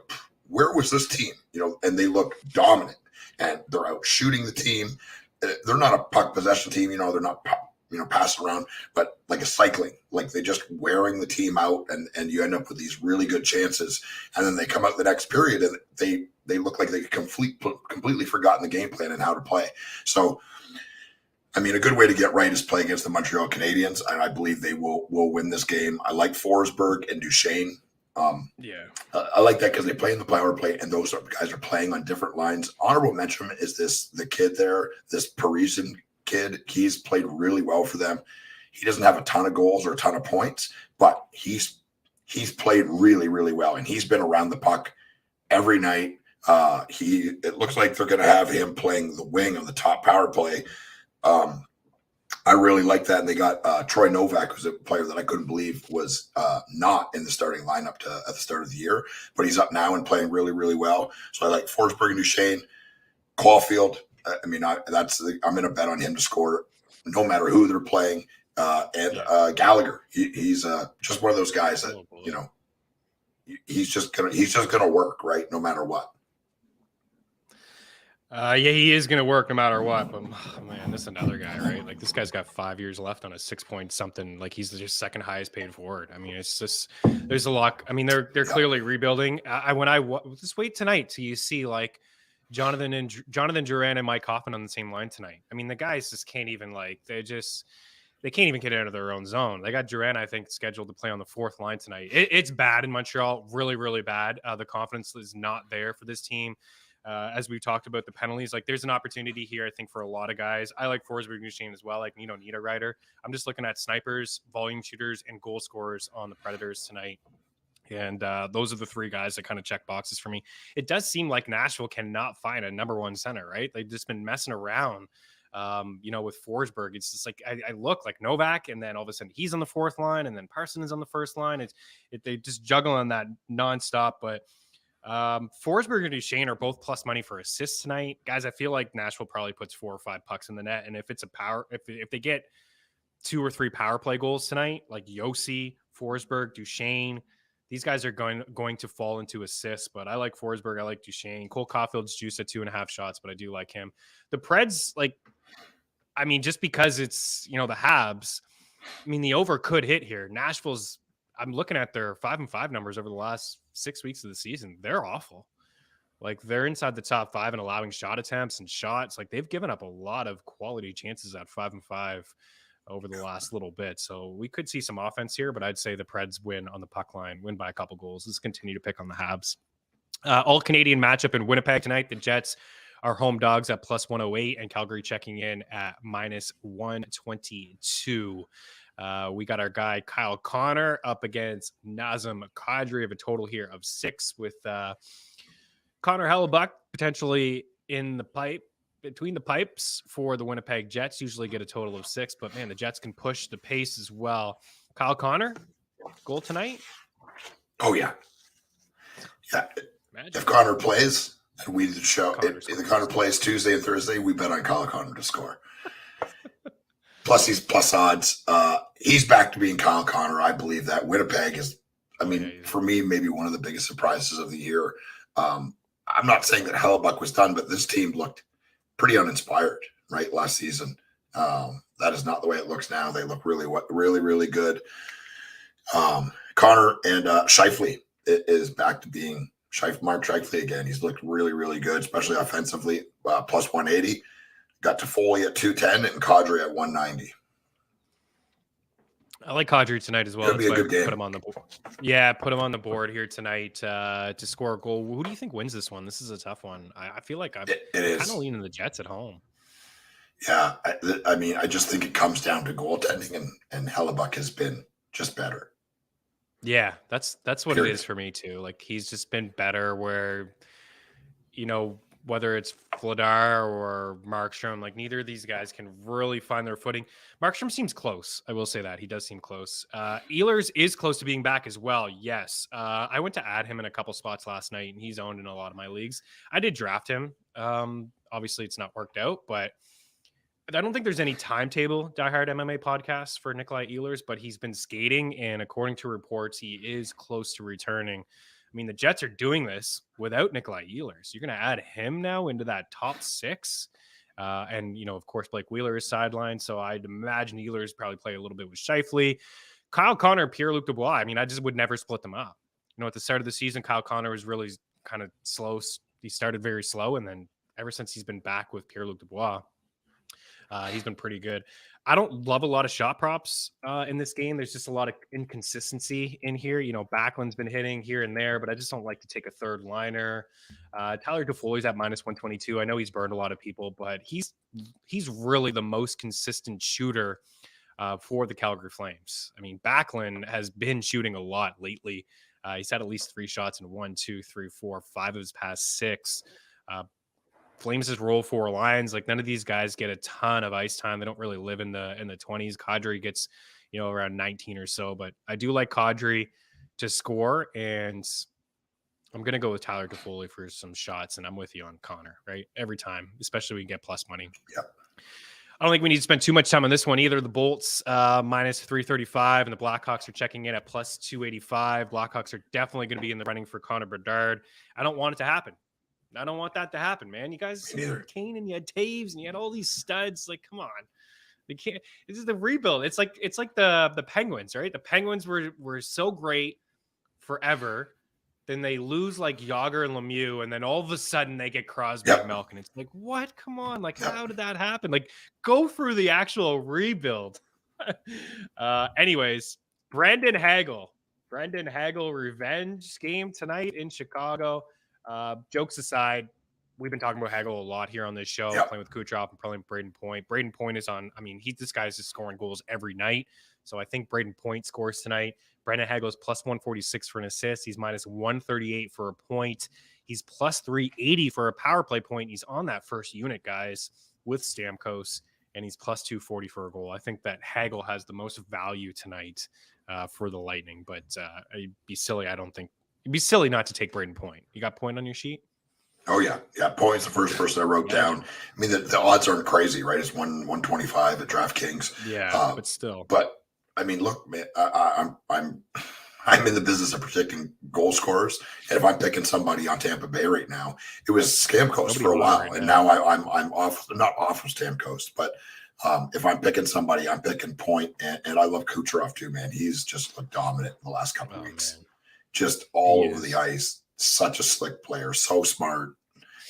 where was this team? And they look dominant and they're out shooting the team. They're not a puck possession team. They're not passing around, but like a cycling, like they just wearing the team out, and you end up with these really good chances, and then they come out the next period and they look like they completely forgotten the game plan and how to play. So, I mean, a good way to get right is play against the Montreal Canadiens, and I believe they will win this game. I like Forsberg and Duchesne. I like that because they play in the power play, and those guys are playing on different lines. Honorable mention is the kid there, this Parisian kid. He's played really well for them. He doesn't have a ton of goals or a ton of points, but he's played really, really well, and he's been around the puck every night. It looks like they're going to have him playing the wing on the top power play. I really like that. And they got Troy Novak, who's a player that I couldn't believe was not in the starting lineup at the start of the year, but he's up now and playing really, really well. So I like Forsberg and Duchesne. Caulfield, I mean, I'm going to bet on him to score no matter who they're playing. Gallagher, he's just one of those guys that he's just gonna work, right, no matter what. He is going to work no matter what. But man, this is another guy, right? Like this guy's got 5 years left on a 6 point something. Like he's just second highest paid forward. I mean, it's just there's a lot. I mean, they're clearly rebuilding. Just wait tonight till you see like Jonathan Duran and Mike Hoffman on the same line tonight. I mean, the guys just can't even they can't even get out of their own zone. They got Duran, I think, scheduled to play on the 4th line tonight. It's bad in Montreal, really, really bad. The confidence is not there for this team. As we've talked about the penalties, like there's an opportunity here, I think, for a lot of guys. I like Forsberg and Duchesne as well. Like, you don't need a rider. I'm just looking at snipers, volume shooters, and goal scorers on the Predators tonight. And those are the 3 guys that kind of check boxes for me. It does seem like Nashville cannot find a number 1 center, right? They've just been messing around, with Forsberg. It's just like I look like Novak, and then all of a sudden he's on the 4th line, and then Parson is on the 1st line. They just juggle on that nonstop. But Forsberg and Duchesne are both plus money for assists tonight, guys. I feel like Nashville probably puts 4 or 5 pucks in the net, and if it's if they get 2 or 3 power play goals tonight, like Yossi, Forsberg, Duchesne, these guys are going to fall into assists, but I like Forsberg. I like Duchesne. Cole Caulfield's juiced at 2.5 shots, but I do like him. The Preds, like, I mean, just because it's, the Habs, I mean, the over could hit here. Nashville's, I'm looking at their 5-5 numbers over the last 6 weeks of the season. They're awful. Like, they're inside the top 5 and allowing shot attempts and shots. Like, they've given up a lot of quality chances at 5-5 over the last little bit. So we could see some offense here, but I'd say the Preds win on the puck line, win by a couple goals. Let's continue to pick on the Habs. All Canadian matchup in Winnipeg tonight. The Jets are home dogs at plus 108 and Calgary checking in at minus 122. We got our guy Kyle Connor up against Nazem Kadri of a total here of 6 with Connor Hellebuck potentially in the pipe, between the pipes for the Winnipeg Jets. Usually get a total of 6, but man, the Jets can push the pace as well. Kyle Connor, goal tonight? Oh, yeah. Yeah. Imagine. If Connor plays, and we show if Connor plays Tuesday and Thursday, we bet on Kyle Connor to score. Plus, he's plus odds. He's back to being Kyle Connor. I believe that. Winnipeg is, for me, maybe one of the biggest surprises of the year. I'm not saying that Hellebuck was done, but this team looked pretty uninspired, right, last season. That is not the way it looks now. They look really good. Connor and Scheifele is back to being Mark Scheifele again. He's looked really good, especially offensively. Plus 180. Got Toffoli at 210 and Kadri at 190. I like Kadri tonight as well. It'll be a good game. Put him on the board. Yeah, put him on the board here tonight to score a goal. Who do you think wins this one? This is a tough one. I feel like I'm kind of leaning the Jets at home. Yeah, I just think it comes down to goaltending, and Hellebuck has been just better. Yeah, that's what it is for me too. Like, he's just been better where, whether it's Vladar or Markstrom, like, neither of these guys can really find their footing. Markstrom seems close. I will say that. He does seem close. Ehlers is close to being back as well. Yes. I went to add him in a couple spots last night, and he's owned in a lot of my leagues. I did draft him. Obviously, it's not worked out, but I don't think there's any timetable diehard MMA podcast for Nikolai Ehlers, but he's been skating, and according to reports, he is close to returning. I mean, the Jets are doing this without Nikolai Ehlers. You're going to add him now into that top 6. And, of course, Blake Wheeler is sidelined, so I'd imagine Ehlers probably play a little bit with Scheifele. Kyle Connor, Pierre-Luc Dubois, I mean, I just would never split them up. At the start of the season, Kyle Connor was really kind of slow. He started very slow, and then ever since he's been back with Pierre-Luc Dubois, he's been pretty good. I don't love a lot of shot props in this game. There's just a lot of inconsistency in here. Backlund's been hitting here and there, but I just don't like to take a third liner. Tyler Toffoli's at minus 122. I know he's burned a lot of people, but he's really the most consistent shooter for the Calgary Flames. I mean, Backlund has been shooting a lot lately. He's had at least 3 shots in 1, 2, 3, 4, 5 of his past 6. Flames just roll 4 lines. Like, none of these guys get a ton of ice time. They don't really live in the 20s. Kadri gets, around 19 or so, but I do like Kadri to score, and I'm going to go with Tyler Toffoli for some shots, and I'm with you on Connor, right? Every time, especially when we get plus money. Yeah. I don't think we need to spend too much time on this one either. The Bolts minus 335 and the Blackhawks are checking in at plus 285. Blackhawks are definitely going to be in the running for Connor Bedard. I don't want it to happen. I don't want that to happen, man. You guys had Kane and you had Taves and you had all these studs. Like, come on. They can't. This is the rebuild. It's like the Penguins, right? The Penguins were so great forever. Then they lose like Yager and Lemieux, and then all of a sudden they get Crosby and Malkin. It's like, what? Come on. Like, how did that happen? Like, go through the actual rebuild. Anyways, Brendan Hagel revenge game tonight in Chicago. Jokes aside, we've been talking about Hagel a lot here on this show, playing with Kucherov and playing with Braden Point. Braden Point is on, this guy's just scoring goals every night. So I think Braden Point scores tonight. Brendan Hagel's plus 146 for an assist. He's minus 138 for a point. He's plus 380 for a power play point. He's on that first unit, guys, with Stamkos, and he's plus 240 for a goal. I think that Hagel has the most value tonight for the Lightning, but it'd be silly. It'd be silly not to take Braden Point. You got Point on your sheet? Oh, yeah. Yeah, Point's the first person I wrote down. I mean, the odds aren't crazy, right? It's 125 at DraftKings. Yeah, but still. But, I mean, look, man, I'm in the business of predicting goal scorers, and if I'm picking somebody on Tampa Bay right now, it was Stamkos Nobody for a while, right and now. now I'm off, not off of Stamkos, but if I'm picking somebody, I'm picking Point, and I love Kucherov too, man. He's just looked dominant in the last couple of weeks, Man. just He all over the is. ice. Such a slick player, so smart,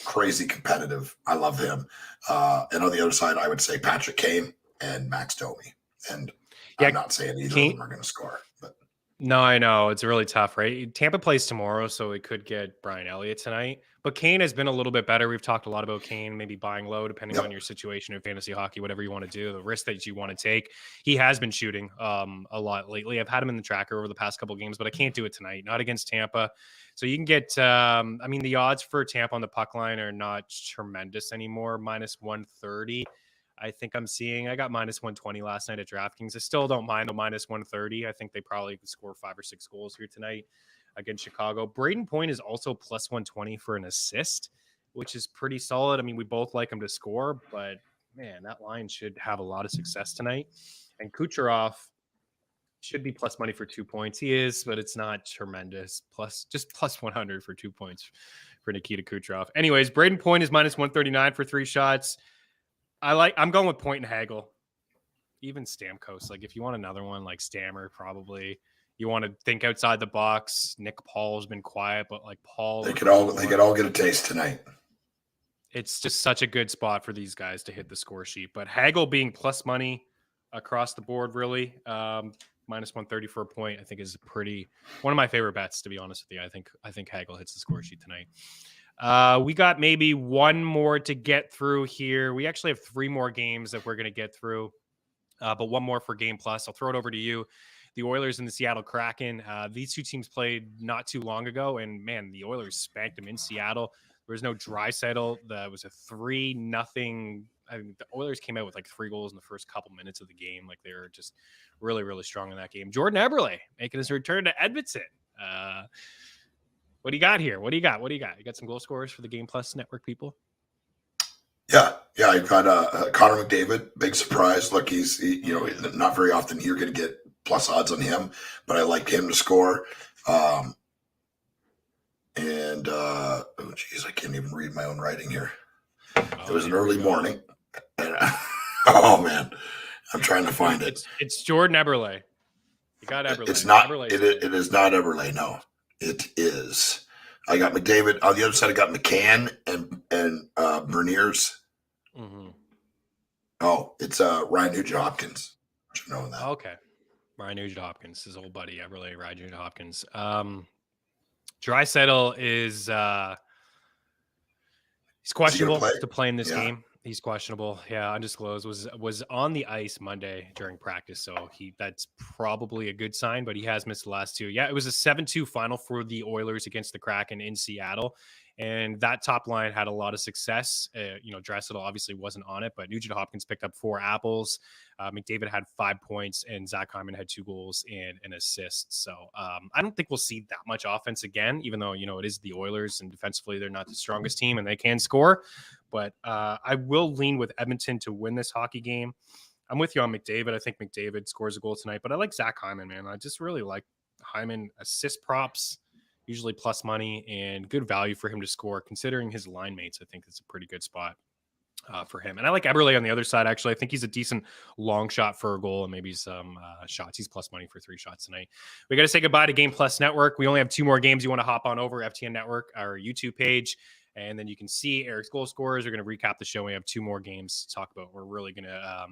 crazy competitive. I love him. And on the other side, I would say Patrick Kane and Max Domi, and Yeah, I'm not saying either of Kane. them are going to score, but. No, I know. It's really tough, right? Tampa plays tomorrow, so it could get Brian Elliott tonight. But Kane has been a little bit better. We've talked a lot about Kane, maybe buying low, depending on Yep. your situation in fantasy hockey, whatever you want to do, the risk that you want to take. He has been shooting a lot lately. I've had him in the tracker over the past couple of games, but I can't do it tonight, not against Tampa. So you can get, the odds for Tampa on the puck line are not tremendous anymore, minus 130. I think I'm seeing. I got minus 120 last night at DraftKings. I still don't mind the minus 130. I think they probably could score 5 or 6 goals here tonight against Chicago. Braden Point is also plus 120 for an assist, which is pretty solid. I mean, we both like him to score, but man, that line should have a lot of success tonight. And Kucherov should be plus money for 2 points. He is, but it's not tremendous. Just plus 100 for 2 points for Nikita Kucherov. Anyways, Braden Point is minus 139 for 3 shots. I'm going with Point and Hagel. Even Stamkos. Like, if you want another one, like Stammer, probably. You want to think outside the box. Nick Paul's been quiet, but like Paul, They could all get a taste tonight. it's just such a good spot for these guys to hit the score sheet. But Hagel being plus money across the board, really, minus 130 for a point, I think is one of my favorite bets, to be honest with you. I think Hagel hits the score sheet tonight. We got maybe one more to get through here. We actually have 3 more games that we're going to get through, but one more for Game Plus. I'll throw it over to you. The Oilers and the Seattle Kraken. These two teams played not too long ago, and man, the Oilers spanked them in Seattle. There was no Draisaitl. That was a 3-0. I mean, the Oilers came out with like 3 goals in the first couple minutes of the game. Like, they were just really, really strong in that game. Jordan Eberle making his return to Edmonton. What do you got here? What do you got? You got some goal scorers for the Game Plus Network people? Yeah. I've got Connor McDavid, big surprise. Look, he's not very often you're going to get plus odds on him, but I like him to score. I can't even read my own writing here. It was an early morning. And, oh man, I'm trying to find it. It's Jordan Eberle. You got Eberle. It's not. It is not Eberle. No, it is. I got McDavid on the other side. I got McCann and Berniers. Mm-hmm. Oh, it's Ryan Nugent-Hopkins. You know that? Okay, Ryan Nugent-Hopkins, his old buddy Eberle, Ryan Nugent-Hopkins. Draisaitl is he's questionable to play in this game. He's questionable. Yeah, undisclosed. Was on the ice Monday during practice, so that's probably a good sign, but he has missed the last 2. Yeah, it was a 7-2 final for the Oilers against the Kraken in Seattle, and that top line had a lot of success. Draisaitl obviously wasn't on it, but Nugent-Hopkins picked up 4 apples. McDavid had 5 points, and Zach Hyman had 2 goals and an assist. So I don't think we'll see that much offense again, even though, it is the Oilers, and defensively they're not the strongest team and they can score. But I will lean with Edmonton to win this hockey game. I'm with you on McDavid. I think McDavid scores a goal tonight, but I like Zach Hyman, man. I just really like Hyman assist props, usually plus money, and good value for him to score. Considering his line mates, I think it's a pretty good spot for him. And I like Eberle on the other side, actually. I think he's a decent long shot for a goal and maybe some shots. He's plus money for 3 shots tonight. We got to say goodbye to Game Plus Network. We only have 2 more games. You want to hop on over FTN Network, our YouTube page, and then you can see Eric's goal scorers. We're going to recap the show. We have 2 more games to talk about. We're really going to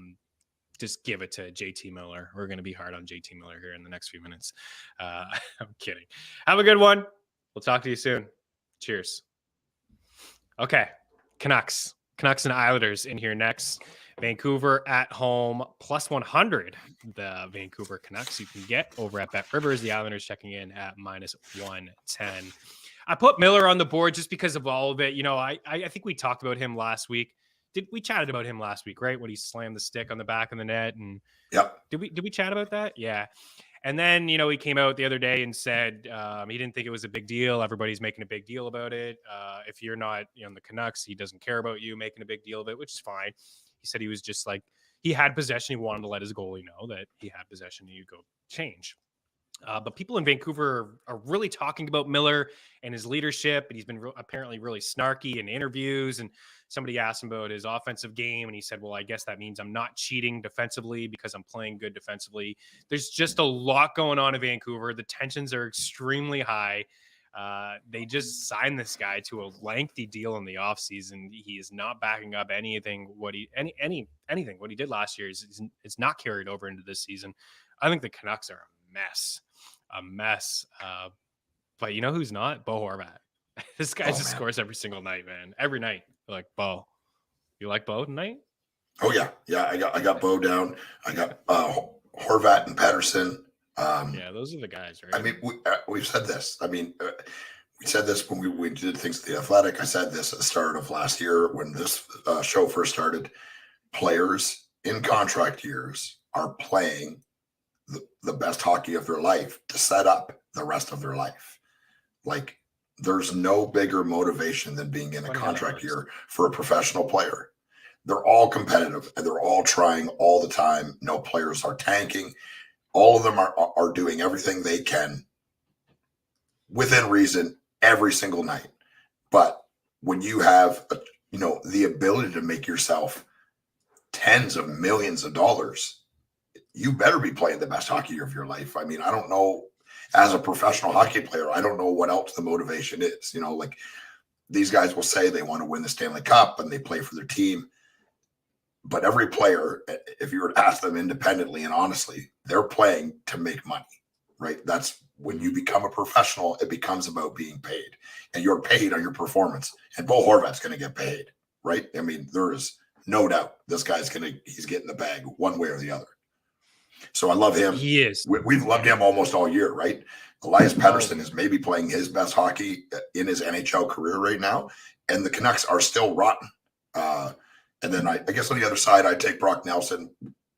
just give it to JT Miller. We're going to be hard on JT Miller here in the next few minutes. I'm kidding. Have a good one. We'll talk to you soon. Cheers. Okay. Canucks and Islanders in here next. Vancouver at home, plus 100. The Vancouver Canucks you can get over at Bet Rivers. The Islanders checking in at minus 110. I put Miller on the board just because of all of it. I think we talked about him last week. We chatted about him last week, right? When he slammed the stick on the back of the net. And yep. Did we chat about that? Yeah. And then, he came out the other day and said he didn't think it was a big deal. Everybody's making a big deal about it. If you're not, the Canucks, he doesn't care about you making a big deal of it, which is fine. He said he was just like, he had possession. He wanted to let his goalie know that he had possession and you go change. But people in Vancouver are really talking about Miller and his leadership. And he's been apparently really snarky in interviews. And somebody asked him about his offensive game. And he said, well, I guess that means I'm not cheating defensively because I'm playing good defensively. There's just a lot going on in Vancouver. The tensions are extremely high. They just signed this guy to a lengthy deal in the offseason. He is not backing up anything. Anything what he did last year is not carried over into this season. I think the Canucks are a mess. But you know who's not? Bo Horvat. This guy just scores every single night, man. Every night. Like, Bo. You like Bo tonight? Oh yeah. I got Bo down. I got Horvat and Patterson. Yeah, those are the guys, right? I mean, we've said this. I mean, we said this when we did things at The Athletic. I said this at the start of last year when this show first started. Players in contract years are playing the best hockey of their life to set up the rest of their life. Like, there's no bigger motivation than being in a contract year for a professional player. They're all competitive and they're all trying all the time. No players are tanking. All of them are doing everything they can within reason every single night. But when you have, the ability to make yourself tens of millions of dollars, you better be playing the best hockey of your life. I mean, I don't know, as a professional hockey player, I don't know what else the motivation is. Like, these guys will say they want to win the Stanley Cup and they play for their team. But every player, if you were to ask them independently and honestly, they're playing to make money, right? That's when you become a professional, it becomes about being paid. And you're paid on your performance. And Bo Horvat's going to get paid, right? I mean, there is no doubt this guy's he's getting the bag one way or the other. So I love him. He is. We've loved him almost all year, right? Elias Pettersson is maybe playing his best hockey in his NHL career right now. And the Canucks are still rotten. And then I guess on the other side, I take Brock Nelson.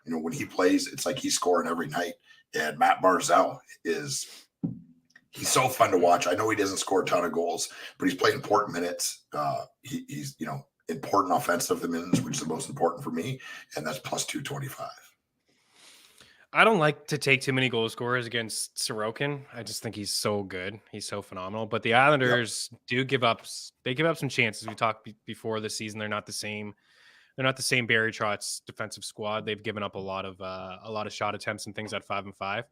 When he plays, it's like he's scoring every night. And Matt Barzal he's so fun to watch. I know he doesn't score a ton of goals, but he's playing important minutes. He's important offensive minutes, which is the most important for me. And that's plus 225. I don't like to take too many goal scorers against Sorokin. I just think he's so good. He's so phenomenal. But the Islanders do give up some chances. We talked before this season. They're not the same. They're not the same Barry Trotz defensive squad. They've given up a lot of shot attempts and things at 5-5.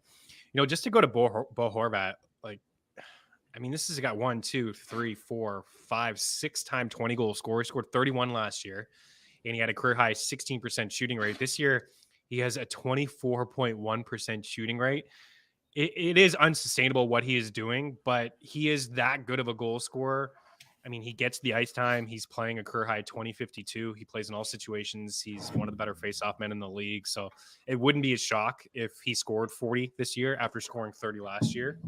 Just to go to Bo Horvat, this has got 1, 2, 3, 4, 5, 6 time 20 goal scorer. He scored 31 last year, and he had a career high 16% shooting rate. This year, he has a 24.1% shooting rate. It is unsustainable what he is doing, but he is that good of a goal scorer. I mean, he gets the ice time. He's playing a career high 2052. He plays in all situations. He's one of the better face-off men in the league. So it wouldn't be a shock if he scored 40 this year after scoring 30 last year.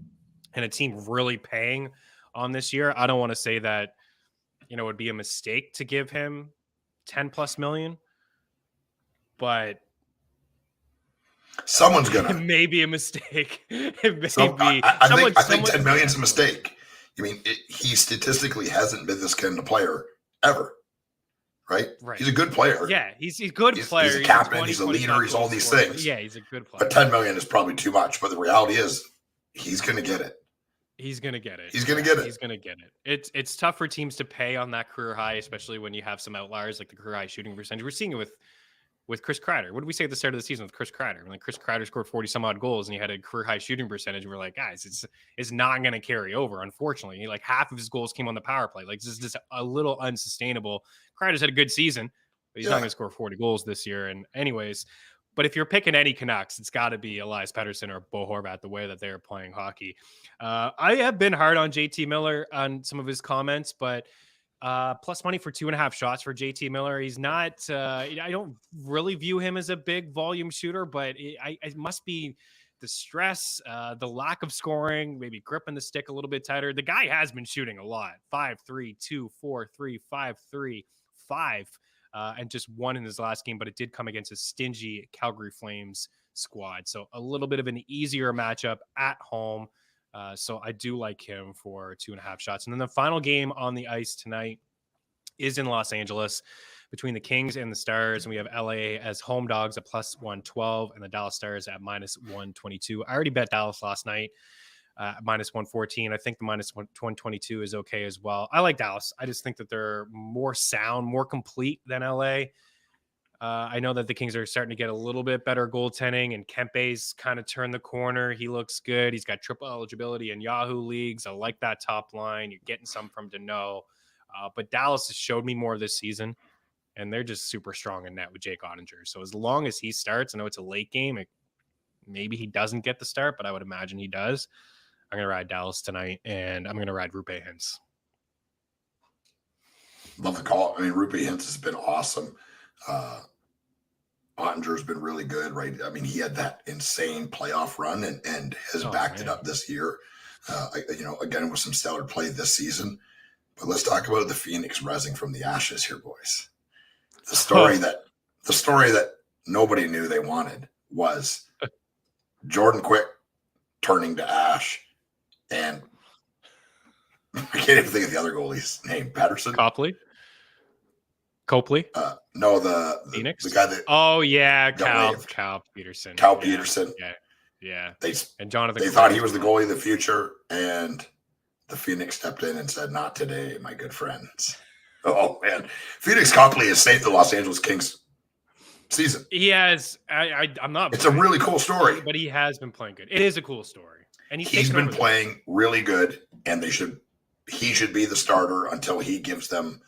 And a team really paying on this year. I don't want to say that, it would be a mistake to give him 10 plus million, but someone's gonna. It may be a mistake. It may be. I think 10 million is a mistake. I mean, he statistically hasn't been this kind of player ever, right? He's a good player. Yeah, he's a good player. He's a captain. He's a leader. He's all these things. Yeah, he's a good player. But 10 million is probably too much. But the reality is, he's going to get it. He's going to get it. He's going to get it. He's going to get it. It's tough for teams to pay on that career high, especially when you have some outliers like the career high shooting percentage. We're seeing it with Chris Kreider. What did we say at the start of the season with Chris Kreider? Like, Chris Kreider scored 40 some odd goals and he had a career high shooting percentage. And we're like, guys, it's not going to carry over. Unfortunately, half of his goals came on the power play. This is just a little unsustainable. Kreider's had a good season, but he's not going to score 40 goals this year. And anyways, but if you're picking any Canucks, it's got to be Elias Pettersson or Bo Horvat, the way that they're playing hockey. I have been hard on JT Miller on some of his comments, but plus money for 2.5 shots for JT Miller. He's not, I don't really view him as a big volume shooter, but it must be the stress, the lack of scoring, maybe gripping the stick a little bit tighter. The guy has been shooting a lot. 5-3, 2, 4, 3, 5-3, 5, and just 1 in his last game, but it did come against a stingy Calgary Flames squad. So a little bit of an easier matchup at home. So I do like him for 2.5 shots. And then the final game on the ice tonight is in Los Angeles between the Kings and the Stars, and we have LA as home dogs at plus 112 and the Dallas Stars at minus 122. I already bet Dallas last night minus 114. I think the minus 122 is okay as well. I like Dallas. I just think that they're more sound, more complete than LA. I know that the Kings are starting to get a little bit better goaltending, and Kempe's kind of turned the corner. He looks good. He's got triple eligibility in Yahoo leagues. I like that top line. You're getting some from Deneau. But Dallas has showed me more this season, and they're just super strong in net with Jake Ottinger. So as long as he starts, I know it's a late game. Maybe he doesn't get the start, but I would imagine he does. I'm going to ride Dallas tonight, and I'm going to ride Rupe Hintz. Love the call. I mean, Rupe Hintz has been awesome. Ottinger's been really good, right? I mean, he had that insane playoff run and has backed it up this year. Again, with some stellar play this season. But let's talk about the Phoenix rising from the ashes here, boys. The story that nobody knew they wanted was Jordan Quick turning to ash, and I can't even think of the other goalie's name. Patterson? Copley? No, the Phoenix? The guy that. Oh, yeah, Cal Peterson. Cal Peterson. Yeah. And Jonathan. They thought he was the goalie of the future, and the Phoenix stepped in and said, "Not today, my good friends." Oh man, Phoenix Copley has saved the Los Angeles Kings season. He has. I'm not. It's a really cool story, but he has been playing good. It is a cool story, and he's been playing really good, and he should be the starter until he gives them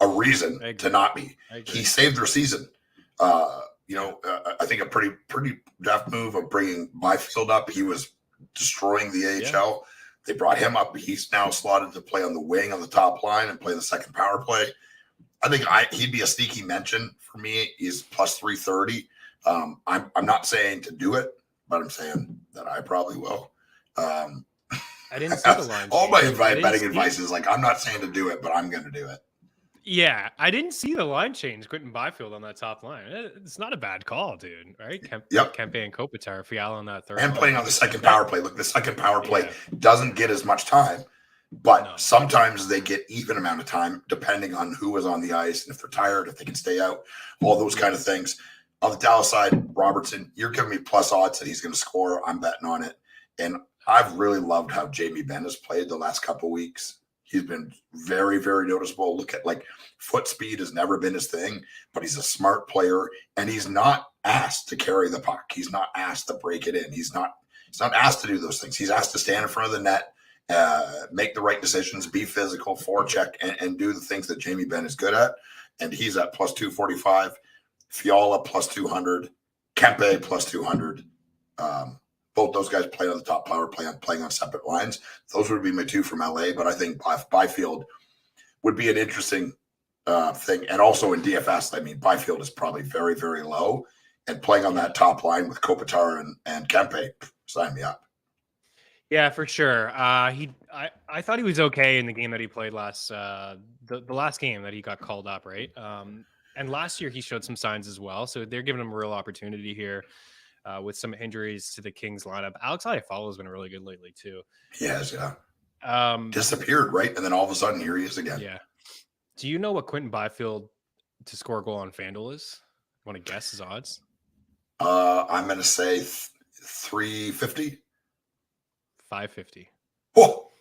a reason to not be. He saved their season. I think a pretty daft move of bringing Byfield up. He was destroying the AHL. They brought him up. He's now slotted to play on the wing on the top line and play the second power play. I think he'd be a sneaky mention for me. He's plus 330. I'm not saying to do it, but I'm saying that I probably will. I didn't see the line. All my betting advice is like, I'm not saying to do it, but I'm going to do it. Yeah, I didn't see the line change. Quentin Byfield on that top line. It's not a bad call, dude. Right? Kempe and Kopitar, Fiala on that third. And playing on the second power play. Look, the second power play doesn't get as much time, but sometimes they get even amount of time depending on who is on the ice and if they're tired, if they can stay out, all those kind of things. On the Dallas side, Robertson, you're giving me plus odds that he's going to score. I'm betting on it. And I've really loved how Jamie Benn has played the last couple of weeks. He's been very, very noticeable. Look at foot speed has never been his thing, but he's a smart player, and he's not asked to carry the puck. He's not asked to break it in. He's not asked to do those things. He's asked to stand in front of the net, make the right decisions, be physical, forecheck, and do the things that Jamie Benn is good at. And he's at plus 245. Fiala plus 200. Kempe plus 200. Both those guys play on the top power play, playing on separate lines. Those would be my two from LA, but I think Byfield would be an interesting thing. And also in DFS, I mean, Byfield is probably very, very low, and playing on that top line with Kopitar and Kempe, sign me up. Yeah, for sure. I thought he was okay in the game that he played last, the last game that he got called up, right? And last year he showed some signs as well. So they're giving him a real opportunity here. With some injuries to the Kings lineup. Alex Iafallo has been really good lately too. He has, yeah. Disappeared, right? And then all of a sudden, here he is again. Yeah. Do you know what Quentin Byfield to score a goal on FanDuel is? Want to guess his odds? I'm going to say 350. 550. Whoa.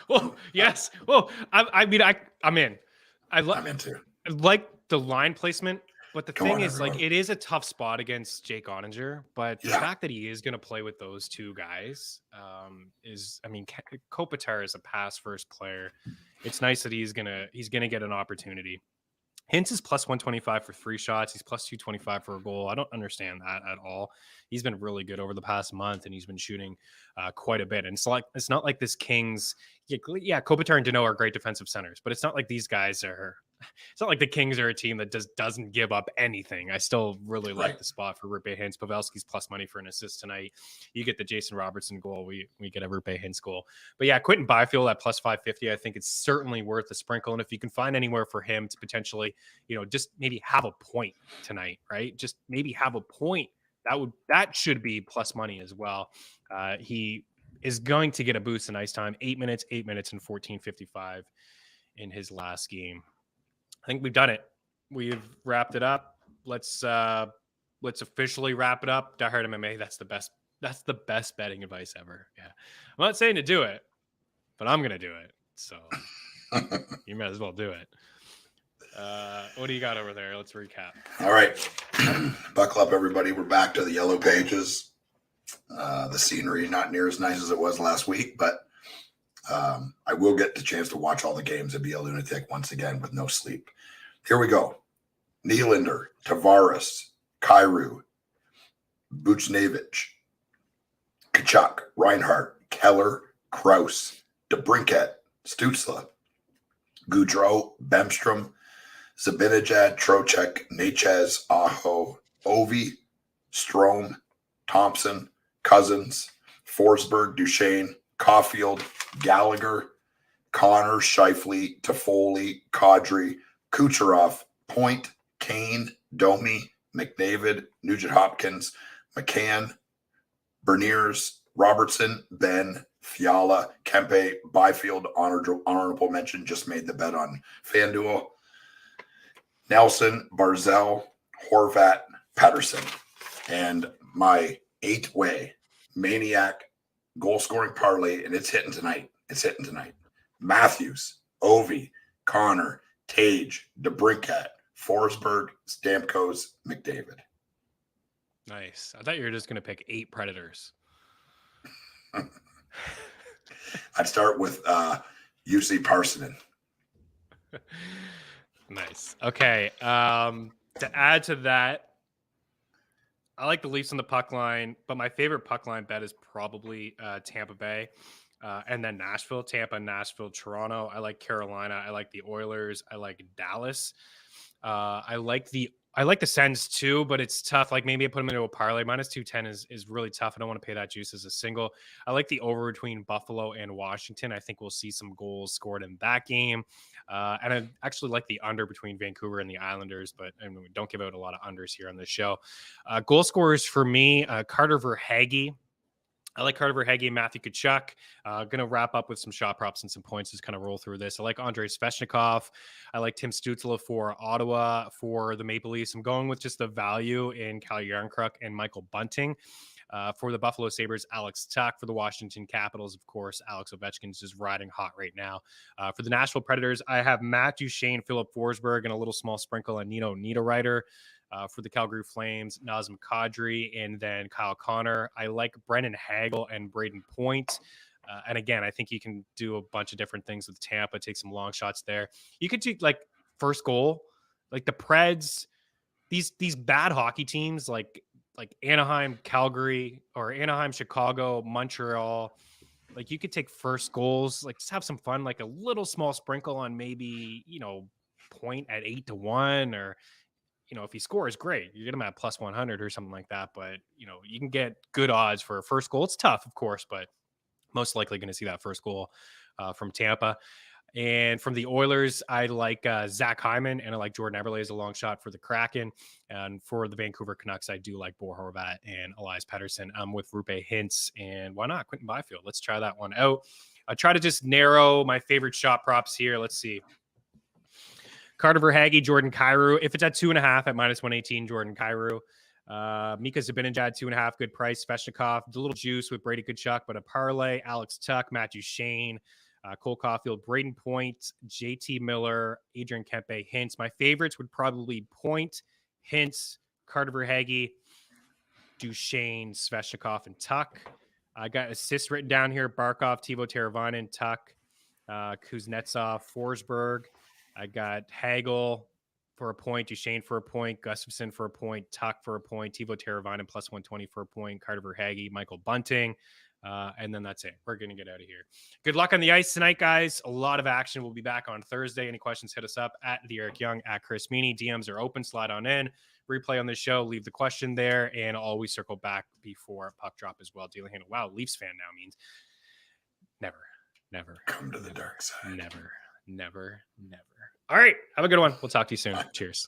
Well, yes. Well, I'm in. I'm in too. I like the line placement. But the thing is, it is a tough spot against Jake Ottinger. But the fact that he is going to play with those two guys Kopitar is a pass-first player. It's nice that he's gonna get an opportunity. Hintz is plus 125 for 3 shots. He's plus 225 for a goal. I don't understand that at all. He's been really good over the past month, and he's been shooting quite a bit. And it's not like this Kings. Yeah, Kopitar and Deneau are great defensive centers, but it's not like these guys are. It's not like the Kings are a team that just doesn't give up anything. I still really like the spot for Rupe Hintz. Pavelski's plus money for an assist tonight. You get the Jason Robertson goal. We get a Rupe Hintz goal. But yeah, Quentin Byfield at plus 550. I think it's certainly worth a sprinkle. And if you can find anywhere for him to potentially, just maybe have a point tonight, right? Just maybe have a point. That should be plus money as well. He is going to get a boost in ice time. 8 minutes, and 14:55 in his last game. I think we've done it. We've wrapped it up. Let's officially wrap it up. Die Hard MMA. That's the best. That's the best betting advice ever. Yeah. I'm not saying to do it, but I'm gonna do it. So you might as well do it. What do you got over there? Let's recap. All right. Buckle up, everybody. We're back to the yellow pages. The scenery not near as nice as it was last week, but I will get the chance to watch all the games and be a lunatic once again with no sleep. Here we go. Nylander, Tavares, Kyrou, Buchnevich, Kachuk, Reinhardt, Keller, Krause, DeBrincat, Stützle, Goudreau, Bemstrom, Zibanejad, Trocheck, Nechez, Aho, Ovi, Strome, Thompson, Cousins, Forsberg, Duchesne, Caulfield, Gallagher, Connor, Scheifele, Toffoli, Kadri, Kucherov, Point, Kane, Domi, McDavid, Nugent-Hopkins, McCann, Berniers, Robertson, Ben, Fiala, Kempe, Byfield, honorable mention, just made the bet on FanDuel, Nelson, Barzell, Horvat, Patterson. And my 8-way maniac goal-scoring parlay, and it's hitting tonight. Matthews, Ovi, Connor, Tage, DeBrincat, Forsberg, Stamkos, McDavid. Nice. I thought you were just going to pick 8 Predators. I'd start with UC Parsonen. Nice. Okay. To add to that, I like the Leafs on the puck line, but my favorite puck line bet is probably Tampa Bay and then Nashville. Tampa, Nashville, Toronto. I like Carolina. I like the Oilers. I like Dallas. I like the Sens too, but it's tough. Like maybe I put them into a parlay. -210 is really tough. I don't want to pay that juice as a single. I like the over between Buffalo and Washington. I think we'll see some goals scored in that game. And I actually like the under between Vancouver and the Islanders, but we don't give out a lot of unders here on this show. Goal scorers for me, Carter Verhaeghe. I like Carter Verhaeghe and Matthew Tkachuk. Going to wrap up with some shot props and some points to kind of roll through this. I like Andrei Svechnikov. I like Tim Stützle for Ottawa for the Maple Leafs. I'm going with just the value in Calle Jarnkrok and Michael Bunting. For the Buffalo Sabres, Alex Tuch. For the Washington Capitals, of course, Alex Ovechkin's just riding hot right now. For the Nashville Predators, I have Matt Duchesne, Philip Forsberg, and a little small sprinkle on Nino Niederreiter. For the Calgary Flames, Nazem Kadri, and then Kyle Connor. I like Brendan Hagel and Braden Point. And again, I think you can do a bunch of different things with Tampa, take some long shots there. You could do like first goal, like the Preds, these bad hockey teams like Anaheim, Calgary, or Anaheim, Chicago, Montreal. Like you could take first goals, like just have some fun, like a little small sprinkle on maybe, Point at 8-1, or if he scores, great. You get him at +100 or something like that. But, you can get good odds for a first goal. It's tough, of course, but most likely going to see that first goal from Tampa. And from the Oilers, I like Zach Hyman, and I like Jordan Eberle as a long shot for the Kraken. And for the Vancouver Canucks, I do like Bo Horvat and Elias Pettersson. I'm with Rupe Hintz, and why not Quentin Byfield? Let's try that one out. I try to just narrow my favorite shot props here. Let's see. Carter Verhaeghe, Jordan Kyrou. If it's at 2.5 at -118, Jordan Kyrou. Mika Zibanejad, 2.5, good price. Svechnikov, a little juice with Brady Tkachuk, but a parlay. Alex Tuch, Matt Duchesne, Cole Caulfield, Braden Point, JT Miller, Adrian Kempe, Hintz. My favorites would probably Point, Hintz, Carter Verhaeghe, Duchesne, Svechnikov, and Tuch. I got assists written down here. Barkov, Teuvo Teravainen, Tuch, Kuznetsov, Forsberg. I got Hagel for a point, Duchesne for a point, Gustafsson for a point, Tuch for a point, Teuvo Teravainen +120 for a point, Carter Verhaeghe, Michael Bunting, and then that's it. We're going to get out of here. Good luck on the ice tonight, guys. A lot of action. We'll be back on Thursday. Any questions, hit us up at the Eric Young, at Chris Meaney. DMs are open. Slide on in. Replay on the show. Leave the question there, and always circle back before puck drop as well. Dealing handle. Wow, Leafs fan now means never Come to the dark side. Never. All right. Have a good one. We'll talk to you soon. Cheers.